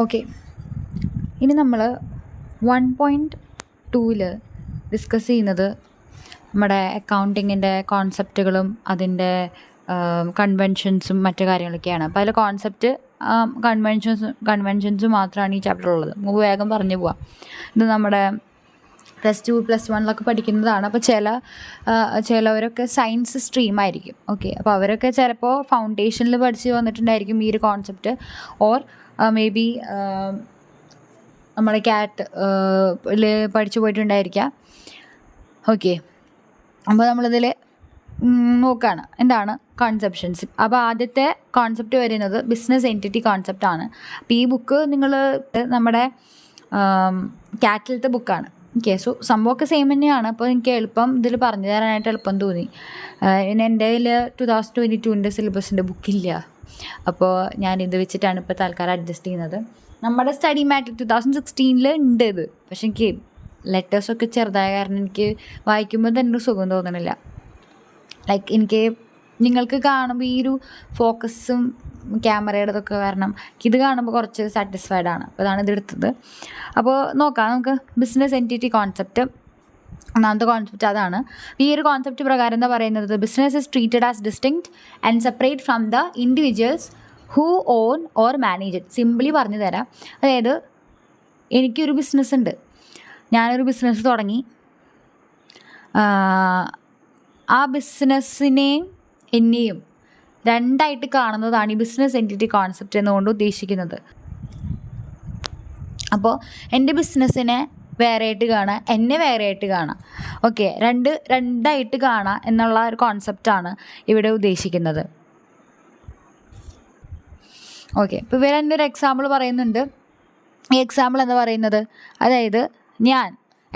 Okay, ഇനി നമ്മൾ 1.2 discuss ചെയ്യുന്നത് നമ്മുടെ അക്കൗണ്ടിങ്ങിൻ്റെ കോൺസെപ്റ്റുകളും അതിൻ്റെ കൺവെൻഷൻസും മറ്റു കാര്യങ്ങളൊക്കെയാണ്. അപ്പോൾ അതിൽ കോൺസെപ്റ്റ് കൺവെൻഷൻസ് മാത്രമാണ് ഈ ചാപ്റ്ററിലുള്ളത്. നമുക്ക് വേഗം പറഞ്ഞു പോവാം. ഇത് നമ്മുടെ +2 +1 പഠിക്കുന്നതാണ്. അപ്പോൾ ചിലവരൊക്കെ സയൻസ് സ്ട്രീമായിരിക്കും. ഓക്കെ, അപ്പോൾ അവരൊക്കെ ചിലപ്പോൾ ഫൗണ്ടേഷനിൽ പഠിച്ച് വന്നിട്ടുണ്ടായിരിക്കും ഈ ഒരു കോൺസെപ്റ്റ്, ഓർ മേ ബി നമ്മൾ ക്യാറ്റ് പഠിച്ചു പോയിട്ടുണ്ടായിരിക്കാം. ഓക്കെ, അപ്പോൾ നമ്മളിതിൽ നോക്കുകയാണ് എന്താണ് കൺസെപ്ഷൻസ്. അപ്പോൾ ആദ്യത്തെ കോൺസെപ്റ്റ് വരുന്നത് ബിസിനസ് എൻറ്റിറ്റി കോൺസെപ്റ്റാണ്. അപ്പോൾ ഈ ബുക്ക് നിങ്ങൾ നമ്മുടെ ക്യാറ്റിലത്തെ ബുക്കാണ്. ഓക്കെ, സോ സംഭവമൊക്കെ സെയിം തന്നെയാണ്. അപ്പോൾ എനിക്ക് എളുപ്പം ഇതിൽ പറഞ്ഞു തരാനായിട്ട് എളുപ്പം തോന്നി. എൻ്റെ കയ്യിൽ 2022 സിലബസിൻ്റെ ബുക്കില്ല, അപ്പോൾ ഞാനിത് വെച്ചിട്ടാണ് ഇപ്പോൾ തൽക്കാലം അഡ്ജസ്റ്റ് ചെയ്യുന്നത്. നമ്മുടെ സ്റ്റഡി മാറ്റർ 2016 ഉണ്ട് ഇത്, പക്ഷെ എനിക്ക് ലെറ്റേഴ്സൊക്കെ ചെറുതായ കാരണം എനിക്ക് വായിക്കുമ്പോൾ തന്നെ സുഖം തോന്നണില്ല. ലൈക്ക് എനിക്ക് നിങ്ങൾക്ക് കാണുമ്പോൾ ഈ ഒരു ഫോക്കസും ക്യാമറയുടെ ഇതൊക്കെ കാരണം ഇത് കാണുമ്പോൾ കുറച്ച് സാറ്റിസ്ഫൈഡ് ആണ്. അപ്പോൾ അതാണ് ഇതെടുത്തത്. അപ്പോൾ നോക്കാം നമുക്ക് ബിസിനസ് എൻറ്റിറ്റി കോൺസെപ്റ്റ്. ഒന്നാമത്തെ കോൺസെപ്റ്റ് അതാണ്. ഈ ഒരു കോൺസെപ്റ്റ് പ്രകാരം എന്താ പറയുന്നത്, business is treated as distinct and separate from the individuals who on or manage it. Simply പറഞ്ഞു തരാം. അതായത് എനിക്കൊരു ബിസിനസ് ഉണ്ട്, ഞാനൊരു ബിസിനസ് തുടങ്ങി. ആ ബിസിനസ്സിനെയും എന്നെയും രണ്ടായിട്ട് കാണുന്നതാണ് ഈ ബിസിനസ് എൻറ്റിറ്റി കോൺസെപ്റ്റ് എന്നുകൊണ്ട് ഉദ്ദേശിക്കുന്നത്. അപ്പോൾ എൻ്റെ ബിസിനസ്സിനെ വേറെയായിട്ട് കാണുക, എന്നെ വേറെയായിട്ട് കാണാം. ഓക്കെ, രണ്ടായിട്ട് കാണുക എന്നുള്ള ഒരു കോൺസെപ്റ്റാണ് ഇവിടെ ഉദ്ദേശിക്കുന്നത്. ഓക്കെ, ഇപ്പോൾ ഇവർ എൻ്റെ ഒരു എക്സാമ്പിൾ പറയുന്നുണ്ട്. ഈ എക്സാമ്പിൾ എന്താ പറയുന്നത്, അതായത് ഞാൻ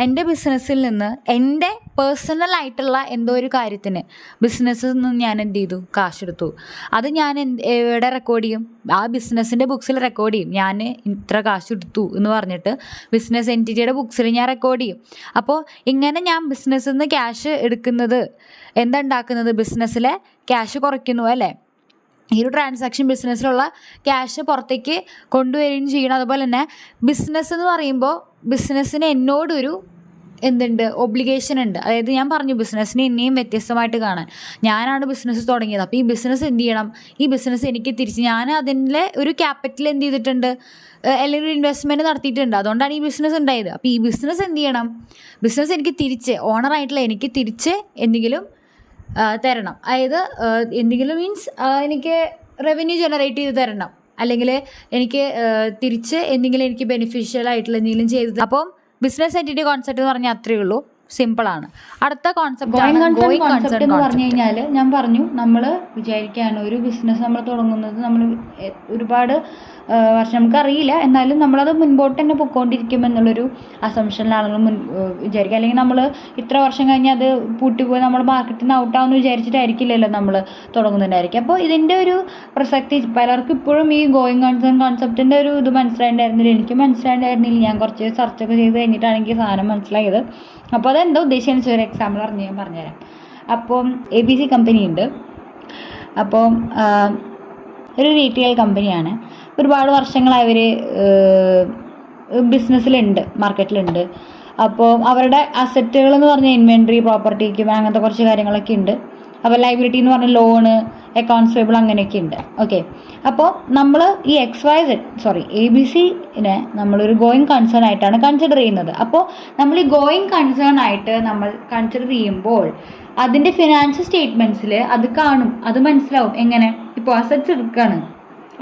എൻ്റെ ബിസിനസ്സിൽ നിന്ന് എൻ്റെ പേഴ്സണലായിട്ടുള്ള എന്തോ ഒരു കാര്യത്തിന് ബിസിനസ്സിൽ നിന്ന് ഞാൻ എന്ത് ചെയ്തു, കാശെടുത്തു. അത് ഞാൻ എവിടെ റെക്കോർഡ് ചെയ്യും, ആ ബിസിനസ്സിൻ്റെ ബുക്സിൽ റെക്കോർഡ് ചെയ്യും. ഞാൻ ഇത്ര കാശ് എടുത്തു എന്ന് പറഞ്ഞിട്ട് ബിസിനസ് എൻറ്റിറ്റിയുടെ ബുക്സിൽ ഞാൻ റെക്കോർഡ് ചെയ്യും. അപ്പോൾ ഇങ്ങനെ ഞാൻ ബിസിനസ്സിൽ നിന്ന് ക്യാഷ് എടുക്കുന്നത് എന്താ ഉണ്ടാക്കുന്നത്, ബിസിനസ്സിലെ ക്യാഷ് കുറയ്ക്കുന്നു അല്ലേ. ഈ ഒരു ട്രാൻസാക്ഷൻ ബിസിനസ്സിലുള്ള ക്യാഷ് പുറത്തേക്ക് കൊണ്ടുവരികയും ചെയ്യണം. അതുപോലെ തന്നെ ബിസിനസ് എന്ന് പറയുമ്പോൾ ബിസിനസ്സിന് എന്നോടൊരു എന്തുണ്ട്, ഒബ്ലിഗേഷൻ ഉണ്ട്. അതായത് ഞാൻ പറഞ്ഞു ബിസിനസ്സിനെ എന്നെയും വ്യത്യസ്തമായിട്ട് കാണാൻ. ഞാനാണ് ബിസിനസ് തുടങ്ങിയത്. അപ്പോൾ ഈ ബിസിനസ് എന്ത് ചെയ്യണം, ഈ ബിസിനസ് എനിക്ക് തിരിച്ച് ഞാൻ അതിൻ്റെ ഒരു ക്യാപിറ്റൽ എന്ത് ചെയ്തിട്ടുണ്ട്, അല്ലെങ്കിൽ ഒരു ഇൻവെസ്റ്റ്മെൻറ്റ് നടത്തിയിട്ടുണ്ട്. അതുകൊണ്ടാണ് ഈ ബിസിനസ് ഉണ്ടായത്. അപ്പോൾ ഈ ബിസിനസ് എന്ത് ചെയ്യണം, ബിസിനസ് എനിക്ക് തിരിച്ച് ഓണറായിട്ടുള്ള എനിക്ക് തിരിച്ച് എന്തെങ്കിലും തരണം. അതായത് എന്തെങ്കിലും മീൻസ് എനിക്ക് റവന്യൂ ജനറേറ്റ് ചെയ്ത് തരണം, അല്ലെങ്കിൽ എനിക്ക് തിരിച്ച് എന്തെങ്കിലും എനിക്ക് ബെനിഫിഷ്യൽ ആയിട്ടുള്ള എന്തെങ്കിലും ചെയ്ത്. അപ്പം ബിസിനസ് എൻറ്റിറ്റി കോൺസെപ്റ്റ് എന്ന് പറഞ്ഞാൽ അത്രയേ ഉള്ളൂ, സിമ്പിളാണ്. അടുത്ത കോൺസെപ്റ്റ് എന്ന് പറഞ്ഞു കഴിഞ്ഞാൽ ഞാൻ പറഞ്ഞു, നമ്മൾ വിചാരിക്കുകയാണ് ഒരു ബിസിനസ് നമ്മൾ തുടങ്ങുന്നത് നമ്മൾ ഒരുപാട് വർഷം നമുക്കറിയില്ല, എന്നാലും നമ്മളത് മുൻപോട്ട് തന്നെ പൊയ്ക്കൊണ്ടിരിക്കും എന്നുള്ളൊരു അസംഷനിലാണെങ്കിലും വിചാരിക്കുക. അല്ലെങ്കിൽ നമ്മൾ ഇത്ര വർഷം കഴിഞ്ഞ് അത് പൂട്ടിപ്പോയി നമ്മൾ മാർക്കറ്റിൽ നിന്ന് ഔട്ടാവുമെന്ന് വിചാരിച്ചിട്ടായിരിക്കില്ലല്ലോ നമ്മൾ തുടങ്ങുന്നുണ്ടായിരിക്കും. അപ്പോൾ ഇതിൻ്റെ ഒരു പ്രസക്തി പലർക്കും ഇപ്പോഴും ഈ ഗോയിങ് കൺസേൺ കോൺസെപ്റ്റിൻ്റെ ഒരു ഇത് മനസ്സിലായിട്ടുണ്ടായിരുന്നില്ല. എനിക്ക് മനസ്സിലായിട്ടുണ്ടായിരുന്നില്ല. ഞാൻ കുറച്ച് സെർച്ചൊക്കെ ചെയ്ത് കഴിഞ്ഞിട്ടാണ് എനിക്ക് സാധനം മനസ്സിലായത്. അപ്പോൾ അതെന്താ ഉദ്ദേശിച്ചതെന്ന് ഒരു എക്സാമ്പിൾ ഞാൻ പറഞ്ഞുതരാം. അപ്പോൾ ABC കമ്പനി ഉണ്ട്. അപ്പോൾ ഒരു റീറ്റെയിൽ കമ്പനിയാണ്. ഒരുപാട് വർഷങ്ങളായി അവർ ബിസിനസ്സിലുണ്ട്, മാർക്കറ്റിലുണ്ട്. അപ്പോൾ അവരുടെ അസറ്റുകൾ എന്ന് പറഞ്ഞാൽ ഇൻവെൻട്രി, പ്രോപ്പർട്ടി, എക്യുപ്മെന്റ്, അങ്ങനത്തെ കുറച്ച് കാര്യങ്ങളൊക്കെ ഉണ്ട്. അപ്പോൾ ലൈബിലിറ്റി എന്ന് പറഞ്ഞാൽ ലോണ്, അക്കൗണ്ട്സ് പേബിൾ അങ്ങനെയൊക്കെ ഉണ്ട്. ഓക്കെ, അപ്പോൾ നമ്മൾ ഈ ABCനെ നമ്മളൊരു ഗോയിങ് കൺസേൺ ആയിട്ടാണ് കൺസിഡർ ചെയ്യുന്നത്. അപ്പോൾ നമ്മൾ ഈ ഗോയിങ് കൺസേൺ ആയിട്ട് നമ്മൾ കൺസിഡർ ചെയ്യുമ്പോൾ അതിൻ്റെ ഫിനാൻഷ്യൽ സ്റ്റേറ്റ്മെൻറ്റ്സിൽ അത് കാണും, അത് മനസ്സിലാവും. എങ്ങനെ, ഇപ്പോൾ അസറ്റ്സ് എടുക്കുകയാണ്,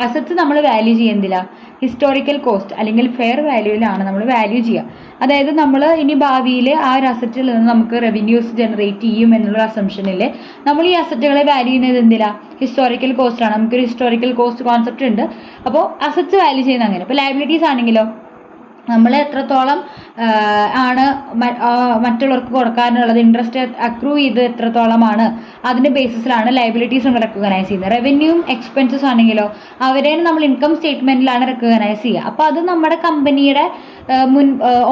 അസറ്റ്സ് നമ്മൾ വാല്യൂ ചെയ്യുന്നില്ല, ഹിസ്റ്റോറിക്കൽ കോസ്റ്റ് അല്ലെങ്കിൽ ഫെയർ വാല്യൂവിലാണ് നമ്മൾ വാല്യൂ ചെയ്യുക. അതായത് നമ്മൾ ഇനി ഭാവിയിൽ ആ ഒരു അസറ്റിൽ നിന്ന് നമുക്ക് റവന്യൂസ് ജനറേറ്റ് ചെയ്യും എന്നുള്ള അസംഷനിൽ നമ്മൾ ഈ അസറ്റുകളെ വാല്യൂ ചെയ്യുന്നത് എന്തില്ല, ഹിസ്റ്റോറിക്കൽ കോസ്റ്റാണ്. നമുക്കൊരു ഹിസ്റ്റോറിക്കൽ കോസ്റ്റ് കോൺസെപ്റ്റ് ഉണ്ട്. അപ്പോൾ അസറ്റ്സ് വാല്യൂ ചെയ്യുന്നത് അങ്ങനെ. ഇപ്പോൾ ലയബിലിറ്റീസ് ആണെങ്കിലോ നമ്മൾ എത്രത്തോളം ആണ് മറ്റുള്ളവർക്ക് കൊടുക്കാനുള്ളത്, ഇൻട്രസ്റ്റ് അക്രൂ ചെയ്ത് എത്രത്തോളമാണ്, അതിൻ്റെ ബേസിസിലാണ് ലയബിലിറ്റീസ് നമ്മൾ റെക്കഗ്നൈസ് ചെയ്യുന്നത്. റവന്യൂവും എക്സ്പെൻസസ് ആണെങ്കിലോ അവരെ നമ്മൾ ഇൻകം സ്റ്റേറ്റ്മെൻറ്റിലാണ് റെക്കഗ്നൈസ് ചെയ്യുക. അപ്പോൾ അത് നമ്മുടെ കമ്പനിയുടെ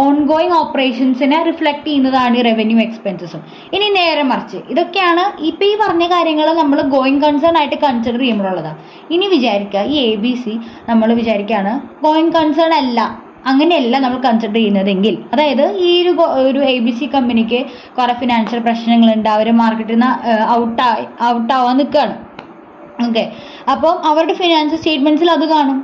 ഓൺഗോയിങ് ഓപ്പറേഷൻസിനെ റിഫ്ലക്റ്റ് ചെയ്യുന്നതാണ് ഈ റവന്യൂ എക്സ്പെൻസസും. ഇനി നേരെ മറിച്ച് ഇതൊക്കെയാണ് ഇപ്പം ഈ പറഞ്ഞ കാര്യങ്ങൾ നമ്മൾ ഗോയിങ് കൺസേൺ ആയിട്ട് കൺസിഡർ ചെയ്യുമ്പോഴുള്ളതാണ്. ഇനി വിചാരിക്കുക ഈ ABC നമ്മൾ വിചാരിക്കുകയാണ് ഗോയിങ് കൺസേൺ അല്ല, അങ്ങനെയല്ല നമ്മൾ കൺസിഡർ ചെയ്യുന്നതെങ്കിൽ, അതായത് ഈ ഒരു ABC കമ്പനിക്ക് കുറേ ഫിനാൻഷ്യൽ പ്രശ്നങ്ങളുണ്ട്, അവർ മാർക്കറ്റിൽ നിന്ന് ഔട്ടാവാൻ നിൽക്കുകയാണ്. ഓക്കെ, അപ്പം അവരുടെ ഫിനാൻഷ്യൽ സ്റ്റേറ്റ്മെൻറ്റ്സിൽ അത് കാണും.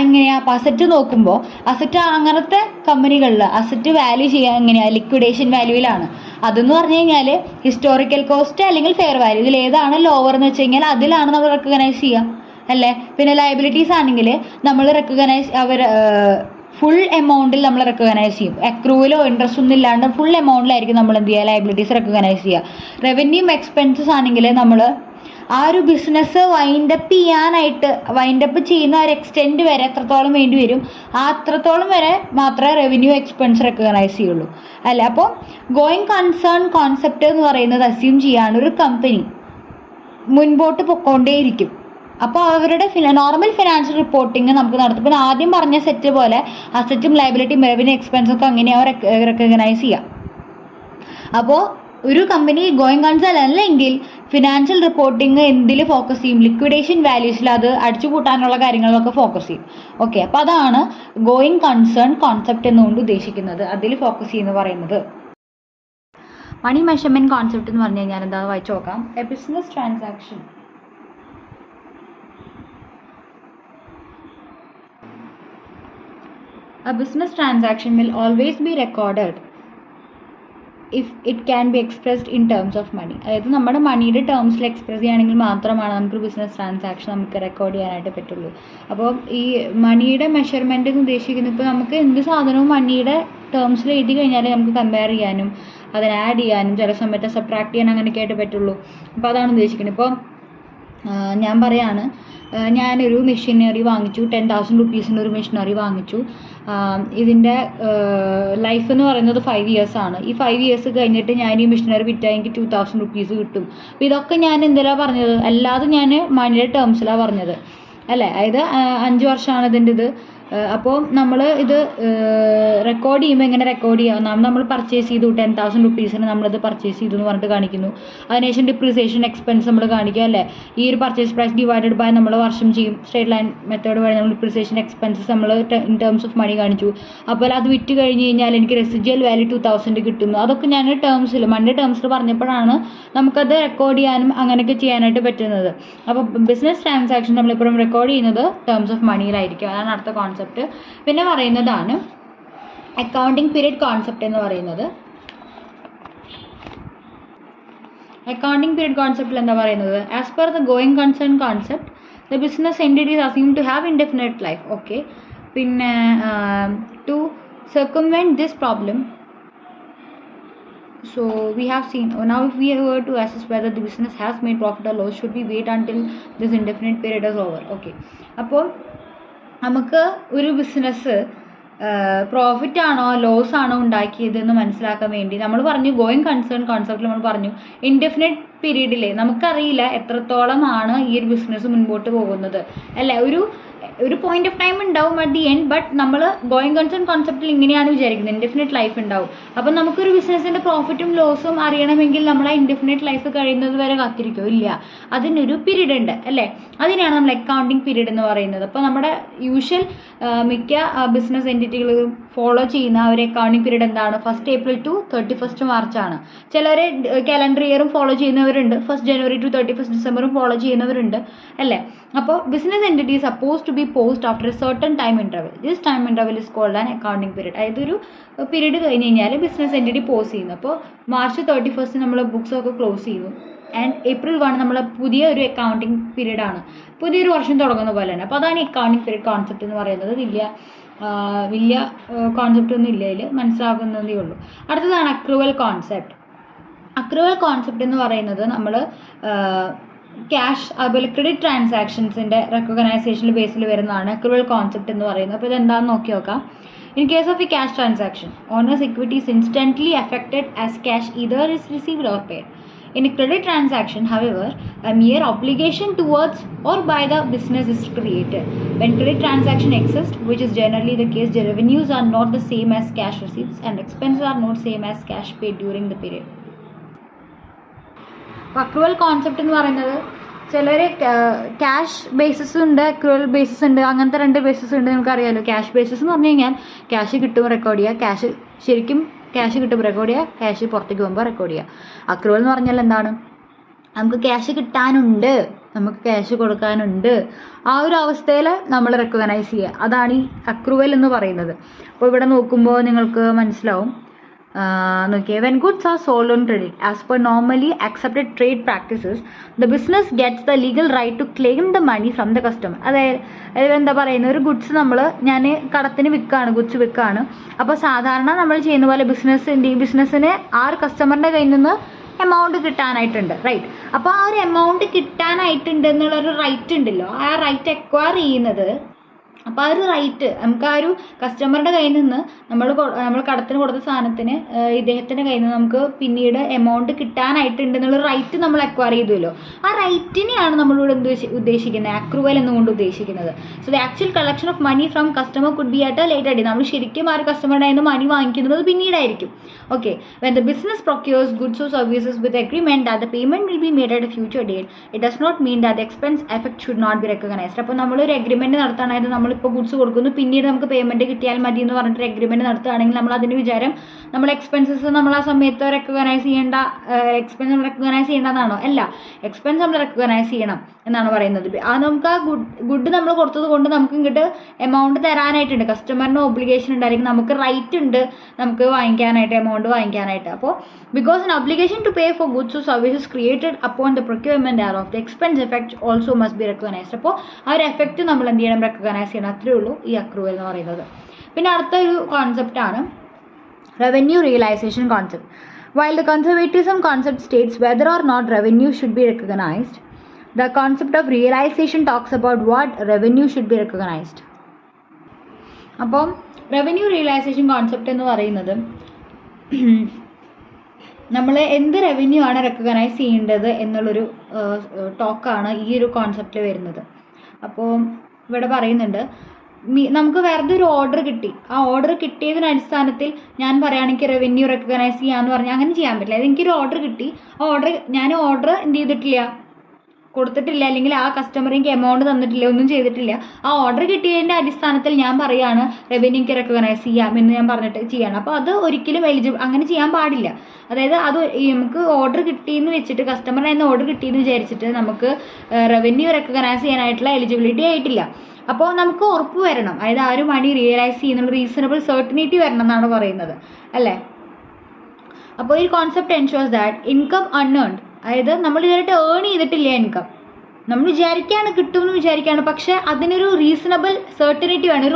എങ്ങനെയാണ്? അപ്പോൾ അസറ്റ് നോക്കുമ്പോൾ അസറ്റ് അങ്ങനത്തെ കമ്പനികളിൽ അസറ്റ് വാല്യൂ ചെയ്യാൻ എങ്ങനെയാണ്? ലിക്വിഡേഷൻ വാല്യൂവിലാണ്. അതെന്ന് പറഞ്ഞു കഴിഞ്ഞാൽ ഹിസ്റ്റോറിക്കൽ കോസ്റ്റ് അല്ലെങ്കിൽ ഫെയർ വാല്യൂ, ഇതിൽ ഏതാണ് ലോവർ എന്ന് വെച്ച് കഴിഞ്ഞാൽ അതിലാണ് നമ്മൾ റെക്കഗ്നൈസ് ചെയ്യുക, അല്ലേ? പിന്നെ ലയബിലിറ്റീസ് ആണെങ്കിൽ നമ്മൾ ഫുൾ എമൗണ്ടിൽ നമ്മൾ റെക്കഗ്നൈസ് ചെയ്യും. അക്രൂവലോ ഇൻട്രസ്റ്റ് ഒന്നും ഇല്ലാണ്ട് ഫുൾ എമൗണ്ടിലായിരിക്കും നമ്മൾ എന്ത് ചെയ്യുക? ലയബിലിറ്റീസ് റെക്കഗ്നൈസ് ചെയ്യുക. റവന്യൂ എക്സ്പെൻസസ് ആണെങ്കിൽ നമ്മൾ ആ ഒരു ബിസിനസ് വൈൻഡപ്പ് ചെയ്യുന്ന ഒരു എക്സ്റ്റെൻഡ് വരെ എത്രത്തോളം വേണ്ടി വരും, ആ അത്രത്തോളം വരെ മാത്രമേ റവന്യൂ എക്സ്പെൻസ് റെക്കഗ്നൈസ് ചെയ്യുള്ളൂ, അല്ലേ? അപ്പോൾ ഗോയിങ് കൺസേൺ കോൺസെപ്റ്റ് എന്ന് പറയുന്നത് അസ്യൂം ചെയ്യാണ് ഒരു കമ്പനി മുൻപോട്ട് പൊക്കോണ്ടേയിരിക്കും. അപ്പോൾ അവരുടെ നോർമൽ ഫിനാൻഷ്യൽ റിപ്പോർട്ടിങ് നമുക്ക് നടത്തും. പിന്നെ ആദ്യം പറഞ്ഞ സെറ്റ് പോലെ അസറ്റും ലയബിലിറ്റിയും റവന്യൂ എക്സ്പെൻസൊക്കെ അങ്ങനെയാണ് റെക്കഗ്നൈസ് ചെയ്യുക. അപ്പോൾ ഒരു കമ്പനി ഗോയിങ് കൺസേൺ അല്ലെങ്കിൽ ഫിനാൻഷ്യൽ റിപ്പോർട്ടിങ് എന്തിൽ ഫോക്കസ് ചെയ്യും? ലിക്വിഡേഷൻ വാല്യൂസിൽ അത് അടിച്ചുകൂട്ടാനുള്ള കാര്യങ്ങളിലൊക്കെ ഫോക്കസ് ചെയ്യും. ഓക്കെ, അപ്പോൾ അതാണ് ഗോയിങ് കൺസേൺ കോൺസെപ്റ്റ് എന്നുകൊണ്ട് ഉദ്ദേശിക്കുന്നത്, അതിൽ ഫോക്കസ് ചെയ്യുന്നു പറയുന്നത്. മണി മെഷർമെൻറ്റ് കോൺസെപ്റ്റ് എന്ന് പറഞ്ഞു കഴിഞ്ഞാൽ എന്താണെന്ന് വായിച്ചു നോക്കാം. A business transaction A business transaction will always be recorded if it can be expressed in terms of money. അതായത് നമ്മുടെ മണിയുടെ ടേംസിൽ എക്സ്പ്രസ് ചെയ്യുകയാണെങ്കിൽ മാത്രമാണ് നമുക്കൊരു ബിസിനസ് ട്രാൻസാക്ഷൻ നമുക്ക് റെക്കോർഡ് ചെയ്യാനായിട്ട് പറ്റുള്ളൂ. അപ്പോൾ ഈ മണിയുടെ മെഷർമെൻറ്റ് എന്ന് ഉദ്ദേശിക്കുന്നത് ഇപ്പോൾ നമുക്ക് എന്ത് സാധനവും മണിയുടെ ടേംസിൽ എഴുതി കഴിഞ്ഞാലേ നമുക്ക് കമ്പയർ ചെയ്യാനും അതിന് ആഡ് ചെയ്യാനും ചില സമയത്ത് സബ്ട്രാക്ട് ചെയ്യാൻ അങ്ങനെയൊക്കെ ആയിട്ട് പറ്റുള്ളൂ. അപ്പോൾ അതാണ് ഉദ്ദേശിക്കുന്നത്. ഇപ്പോൾ ഞാൻ പറയാണ്, ഞാനൊരു മെഷീനറി വാങ്ങിച്ചു, 10,000 റുപ്പീസിൻ്റെ ഒരു മെഷീനറി വാങ്ങിച്ചു. ഇതിൻ്റെ ലൈഫ് എന്ന് പറയുന്നത് 5 years ആണ്. ഈ 5 years കഴിഞ്ഞിട്ട് ഞാൻ ഈ മെഷീനറി വിറ്റാൽ എനിക്ക് 2,000 റുപ്പീസ് കിട്ടും. അപ്പോൾ ഇതൊക്കെ ഞാൻ എന്തിലാണ് പറഞ്ഞത്? അല്ലാതെ ഞാൻ മണിയുടെ ടേംസിലാണ് പറഞ്ഞത്, അല്ലേ? അതായത് 5 വർഷമാണ് ഇതിൻ്റെ ഇത്. അപ്പോൾ നമ്മൾ ഇത് റെക്കോർഡ് ചെയ്യുമ്പോൾ എങ്ങനെ റെക്കോർഡ് ചെയ്യാം? നമ്മൾ പർച്ചേസ് ചെയ്തു 10,000 റുപ്പീസിന് നമ്മളിത് പർച്ചേസ് ചെയ്തു എന്ന് പറഞ്ഞിട്ട് കാണിക്കുന്നു. അതിനുശേഷം ഡിപ്രീസിയേഷൻ എക്സ്പെൻസ് നമ്മൾ കാണിക്കുക, അല്ലേ? ഈ ഒരു പർച്ചേസ് പ്രൈസ് ഡിവൈഡഡ് ബൈ നമ്മൾ വർഷം ചെയ്യും. സ്ട്രേറ്റ് ലൈൻ മെത്തേഡ് വഴി നമ്മൾ ഡിപ്രീസിയേഷൻ എക്സ്പെൻസസ് നമ്മൾ ഇൻ ടേംസ് ഓഫ് മണി കാണിച്ചു. അപ്പോൾ അത് വിറ്റ് കഴിഞ്ഞ് കഴിഞ്ഞാൽ എനിക്ക് റെസിജ്വൽ വാല്യൂ 2,000 കിട്ടുന്നു. അതൊക്കെ ഞാൻ ടേംസിൽ മണിയുടെ ടേംസിൽ പറഞ്ഞപ്പോഴാണ് നമുക്കത് റെക്കോർഡ് ചെയ്യാനും അങ്ങനെയൊക്കെ ചെയ്യാനായിട്ട് പറ്റുന്നത്. അപ്പോൾ ബിസിനസ് ട്രാൻസാക്ഷൻ നമ്മളിപ്പോഴും റെക്കോർഡ് ചെയ്യുന്നത് ടേംസ് ഓഫ് മണിയിലായിരിക്കും. അതാണ് അടുത്ത കോൺസെപ്റ്റ്. പിന്നെ പറയുന്നതാണ് അക്കൗണ്ടിങ് പീരീഡ് കോൺസെപ്റ്റ് എന്ന് പറയുന്നത്. അക്കൗണ്ടിങ് പീരീഡ് കോൺസെപ്റ്റിൽ എന്താ പറയുന്നത്? As per the going concern concept the business entities assume to have indefinite life. Okay, പിന്നെ to circumvent this problem, so we have seen now if we were to assess whether the business has made profit or loss, should we wait until this indefinite period is over? Okay, അപ്പോൾ നമുക്ക് ഒരു business profit ആണോ loss ആണോ ഉണ്ടാക്കിയതെന്ന് മനസ്സിലാക്കാൻ വേണ്ടി നമ്മൾ പറഞ്ഞു going concern കോൺസെപ്റ്റിൽ നമ്മൾ പറഞ്ഞു ഇൻഡെഫിനിറ്റ് പീരീഡിൽ നമുക്കറിയില്ല എത്രത്തോളമാണ് ഈ ഒരു ബിസിനസ് മുൻപോട്ട് പോകുന്നത്, അല്ലേ? ഒരു പോയിന്റ് ഓഫ് ടൈം ഉണ്ടാവും അറ്റ് ദി എൻഡ്. ബട്ട് നമ്മൾ ഗോയിങ് കൺസേൺ കോൺസെപ്റ്റിൽ ഇങ്ങനെയാണ് വിചാരിക്കുന്നത്, ഇൻഡെഫിനിറ്റ് ലൈഫ് ഉണ്ടാവും. അപ്പം നമുക്കൊരു ബിസിനസ്സിൻ്റെ പ്രോഫിറ്റും ലോസും അറിയണമെങ്കിൽ നമ്മൾ ആ ഇൻഡെഫിനിറ്റ് ലൈഫ് കഴിയുന്നത് വരെ കാത്തിരിക്കും, ഇല്ല, അതിനൊരു പീരീഡ് ഉണ്ട്, അല്ലേ? അതിനാണ് നമ്മൾ അക്കൗണ്ടിങ് പീരീഡ് എന്ന് പറയുന്നത്. അപ്പോൾ നമ്മുടെ യൂഷ്വൽ മിക്ക ബിസിനസ് എൻറ്റിറ്റികളും ഫോളോ ചെയ്യുന്ന ഒരു അക്കൗണ്ടിങ് പീരീഡ് എന്താണ്? 1st April to 31st March ആണ്. ചിലർ കാലണ്ടർ ഇയറും ഫോളോ ചെയ്യുന്നവരുണ്ട്, 1st January to 31st December follow ചെയ്യുന്നവരുണ്ട്, അല്ലേ? അപ്പോൾ business entity suppose to be post after a certain time interval. This time interval is called an accounting period. അതായത് ഒരു period കഴിഞ്ഞ് കഴിഞ്ഞാൽ ബിസിനസ് എൻറ്റിറ്റി പോസ് ചെയ്യുന്നു. അപ്പോൾ March 31st നമ്മൾ ബുക്സ് ഒക്കെ ക്ലോസ് ചെയ്യുന്നു. ആൻഡ് April 1 നമ്മൾ പുതിയ ഒരു അക്കൗണ്ടിങ് പീരീഡ് ആണ്, പുതിയൊരു വർഷം തുടങ്ങുന്ന പോലെ തന്നെ. അപ്പോൾ അതാണ് അക്കൗണ്ടിങ് പീരീഡ് കോൺസെപ്റ്റ് എന്ന് പറയുന്നത്. വലിയ കോൺസെപ്റ്റ് ഒന്നും ഇല്ല, ഇതിൽ മനസ്സിലാക്കുന്നതേ ഉള്ളൂ. അടുത്തതാണ് അക്രൂവൽ കോൺസെപ്റ്റ്. അക്രൂവൽ കോൺസെപ്റ്റ് എന്ന് പറയുന്നത് നമ്മൾ ക്യാഷ് അതുപോലെ ക്രെഡിറ്റ് ട്രാൻസാക്ഷൻസിൻ്റെ റെക്കഗ്നൈസേഷൻ ബേസിൽ വരുന്നതാണ് അക്രൂവൽ കോൺസെപ്റ്റ് എന്ന് പറയുന്നത്. അപ്പോൾ ഇതെന്താണെന്ന് നോക്കി നോക്കാം. In case of a cash transaction, owner's equity is instantly affected as cash either is received or paid. In a credit transaction, however, a mere obligation towards or by the business is created. When credit transaction exist, which is generally the case, the revenues are not the same as cash receipts and expenses are not same as cash paid during the period. Accrual concept എന്ന് പറയുന്നത് ചിലർ cash basis ഉണ്ട്, accrual basis ഉണ്ട്, അങ്ങനത്തെ 2 basis ഉണ്ട്. നിങ്ങൾക്കറിയാമല്ലോ. Cash basis എന്ന് പറഞ്ഞു കഴിഞ്ഞാൽ ക്യാഷ് കിട്ടുമ്പോൾ റെക്കോർഡ് ചെയ്യുക, ക്യാഷ് ശരിക്കും ക്യാഷ് കിട്ടുമ്പോൾ റെക്കോർഡ് ചെയ്യുക, ക്യാഷ് പുറത്തേക്ക് പോകുമ്പോൾ റെക്കോർഡ് ചെയ്യുക. അക്രൂവൽ എന്ന് പറഞ്ഞാൽ എന്താണ്? നമുക്ക് ക്യാഷ് കിട്ടാനുണ്ട്, നമുക്ക് ക്യാഷ് കൊടുക്കാനുണ്ട്, ആ ഒരു അവസ്ഥയിൽ നമ്മൾ റെക്കഗ്നൈസ് ചെയ്യുക. അതാണ് ഈ അക്രൂവൽ എന്ന് പറയുന്നത്. അപ്പോൾ ഇവിടെ നോക്കുമ്പോൾ നിങ്ങൾക്ക് മനസ്സിലാവും. നോക്കിയേ, when goods are sold on credit as per normally accepted trade practices, the business gets the legal right to claim the money from the customer. അതായത് എന്താ പറയുന്നത്, ഒരു ഗുഡ്സ് ഞാൻ കടത്തിന് വിൽക്കുകയാണ്, ഗുഡ്സ് വിൽക്കുകയാണ്. അപ്പോൾ സാധാരണ നമ്മൾ ചെയ്യുന്ന പോലെ ബിസിനസ്സിന് ആ ഒരു കസ്റ്റമറിൻ്റെ കയ്യിൽ നിന്ന് എമൗണ്ട് കിട്ടാനായിട്ടുണ്ട്, റൈറ്റ്? അപ്പോൾ ആ ഒരു എമൗണ്ട് കിട്ടാനായിട്ടുണ്ട് എന്നുള്ളൊരു റൈറ്റ് ഉണ്ടല്ലോ, ആ റൈറ്റ് അക്വയർ ചെയ്യുന്നത്. അപ്പോൾ ആ ഒരു റൈറ്റ് നമുക്ക് ആ ഒരു കസ്റ്റമറുടെ കയ്യിൽ നിന്ന് നമ്മൾ കടത്തിന് കൊടുത്ത സാധനത്തിന് ഇദ്ദേഹത്തിൻ്റെ കയ്യിൽ നിന്ന് നമുക്ക് പിന്നീട് എമൗണ്ട് കിട്ടാനായിട്ടുണ്ട് എന്നുള്ള റൈറ്റ് നമ്മൾ അക്വയർ ചെയ്തുവല്ലോ. ആ റൈറ്റിനെയാണ് നമ്മളിവിടെ ഉദ്ദേശിക്കുന്നത് അക്രൂവൽ എന്നുകൊണ്ട് ഉദ്ദേശിക്കുന്നത്. So the actual collection of money from customer could be at a later date. നമ്മൾ ശരിക്കും ആ ഒരു കസ്റ്റമറുടെ കയ്യിൽ നിന്ന് മണി വാങ്ങിക്കുന്നത് പിന്നീടായിരിക്കും. Okay, when the business procures goods or services with agreement that the payment will be made at a future date, it does not mean that the expense effect should not be recognised. അപ്പോൾ നമ്മളൊരു agreement നടത്താനായിട്ട് നമ്മളിപ്പോൾ goods കൊടുക്കുന്നു, പിന്നീട് നമുക്ക് payment കിട്ടിയാൽ മതി എന്ന് പറഞ്ഞിട്ട് അഗ്രിമെന്റ് നടത്തുകയാണെങ്കിൽ നമ്മൾ അതിന് വിചാരം നമ്മൾ എക്സ്പെൻസസ് നമ്മൾ ആ സമയത്ത് റെക്കഗ്നൈസ് എക്സ്പെൻസ് നമ്മൾ റെക്കഗ്നൈസ് ചെയ്യേണ്ടതാണോ? അല്ല, എക്സ്പെൻസ് നമ്മൾ റെക്കഗ്നൈസ് ചെയ്യണം എന്നാണ് പറയുന്നത്. ആ നമുക്ക് ആ ഗുഡ് നമ്മൾ കൊടുത്തത് കൊണ്ട് നമുക്ക് ഇങ്ങോട്ട് എമൗണ്ട് തരാനായിട്ടുണ്ട്, കസ്റ്റമറിന് ഒബ്ലിഗേഷൻ ഉണ്ടായിരിക്കും, നമുക്ക് റൈറ്റ് ഉണ്ട് നമുക്ക് വാങ്ങിക്കാനായിട്ട്, എമൗണ്ട് വാങ്ങിക്കാനായിട്ട്. അപ്പോൾ because an obligation to pay for goods or services created upon the procurement thereof, the expense effect also must be recognized. അപ്പോൾ ആ ഒരു എഫക്റ്റ് നമ്മൾ എന്ത് ചെയ്യണം? റെക്കഗ്നൈസ് ചെയ്യണം. അത്രയേ ഉള്ളൂ ഈ അക്രൂവൽ എന്ന് പറയുന്നത്. പിന്നെ അടുത്തൊരു കോൺസെപ്റ്റാണ് revenue realisation concept. While the conservatism concept states whether or not revenue should be recognized, the concept of realization talks about what revenue should be recognized. അപ്പോൾ റവന്യൂ റിയലൈസേഷൻ കോൺസെപ്റ്റ് എന്ന് പറയുന്നത് നമ്മൾ എന്ത് റവന്യൂ ആണ് റെക്കഗ്നൈസ് ചെയ്യേണ്ടത് എന്നുള്ളൊരു ടോക്കാണ് ഈ ഒരു കോൺസെപ്റ്റിൽ വരുന്നത്. അപ്പോൾ ഇവിടെ പറയുന്നുണ്ട്, നമുക്ക് വെറുതെ ഒരു ഓർഡർ കിട്ടി, ആ ഓർഡർ കിട്ടിയതിന് അടിസ്ഥാനത്തിൽ ഞാൻ പറയുകയാണെങ്കിൽ റവന്യൂ റെക്കഗ്നൈസ് ചെയ്യാമെന്ന് പറഞ്ഞാൽ അങ്ങനെ ചെയ്യാൻ പറ്റില്ല. എനിക്കൊരു ഓർഡർ കിട്ടി, ആ ഓർഡർ എന്ത് ചെയ്തിട്ടില്ല, കൊടുത്തിട്ടില്ല, അല്ലെങ്കിൽ ആ കസ്റ്റമർ എനിക്ക് എമൗണ്ട് തന്നിട്ടില്ല, ഒന്നും ചെയ്തിട്ടില്ല. ആ ഓർഡർ കിട്ടിയതിൻ്റെ അടിസ്ഥാനത്തിൽ ഞാൻ പറയുകയാണ് റവന്യൂക്ക് റെക്കഗ്നൈസ് ചെയ്യാം എന്ന് ഞാൻ പറഞ്ഞിട്ട് ചെയ്യണം. അപ്പോൾ അത് ഒരിക്കലും അങ്ങനെ ചെയ്യാൻ പാടില്ല. അതായത് അത് നമുക്ക് ഓർഡർ കിട്ടിയെന്ന് വെച്ചിട്ട്, കസ്റ്റമറിന് തന്നെ ഓർഡർ കിട്ടിയെന്ന് വിചാരിച്ചിട്ട് നമുക്ക് റവന്യൂ റെക്കഗ്നൈസ് ചെയ്യാനായിട്ടുള്ള എലിജിബിലിറ്റി ആയിട്ടില്ല. അപ്പോൾ നമുക്ക് ഉറപ്പ് വരണം, അതായത് ആ ഒരു മണി റിയലൈസ് ചെയ്യുന്നുള്ള റീസണബിൾ സെർട്ടനിറ്റി വരണം എന്നാണ് പറയുന്നത്, അല്ലേ? അപ്പോൾ ഈ concept ensures that income unearned, അതായത് നമ്മൾ ഇതുവരെയായിട്ട് ഏൺ ചെയ്തിട്ടില്ല ഇൻകം, നമ്മൾ വിചാരിക്കുകയാണ് കിട്ടുമെന്ന് വിചാരിക്കുകയാണ്, പക്ഷേ അതിനൊരു റീസണബിൾ സെർട്ടനിറ്റി വേണം,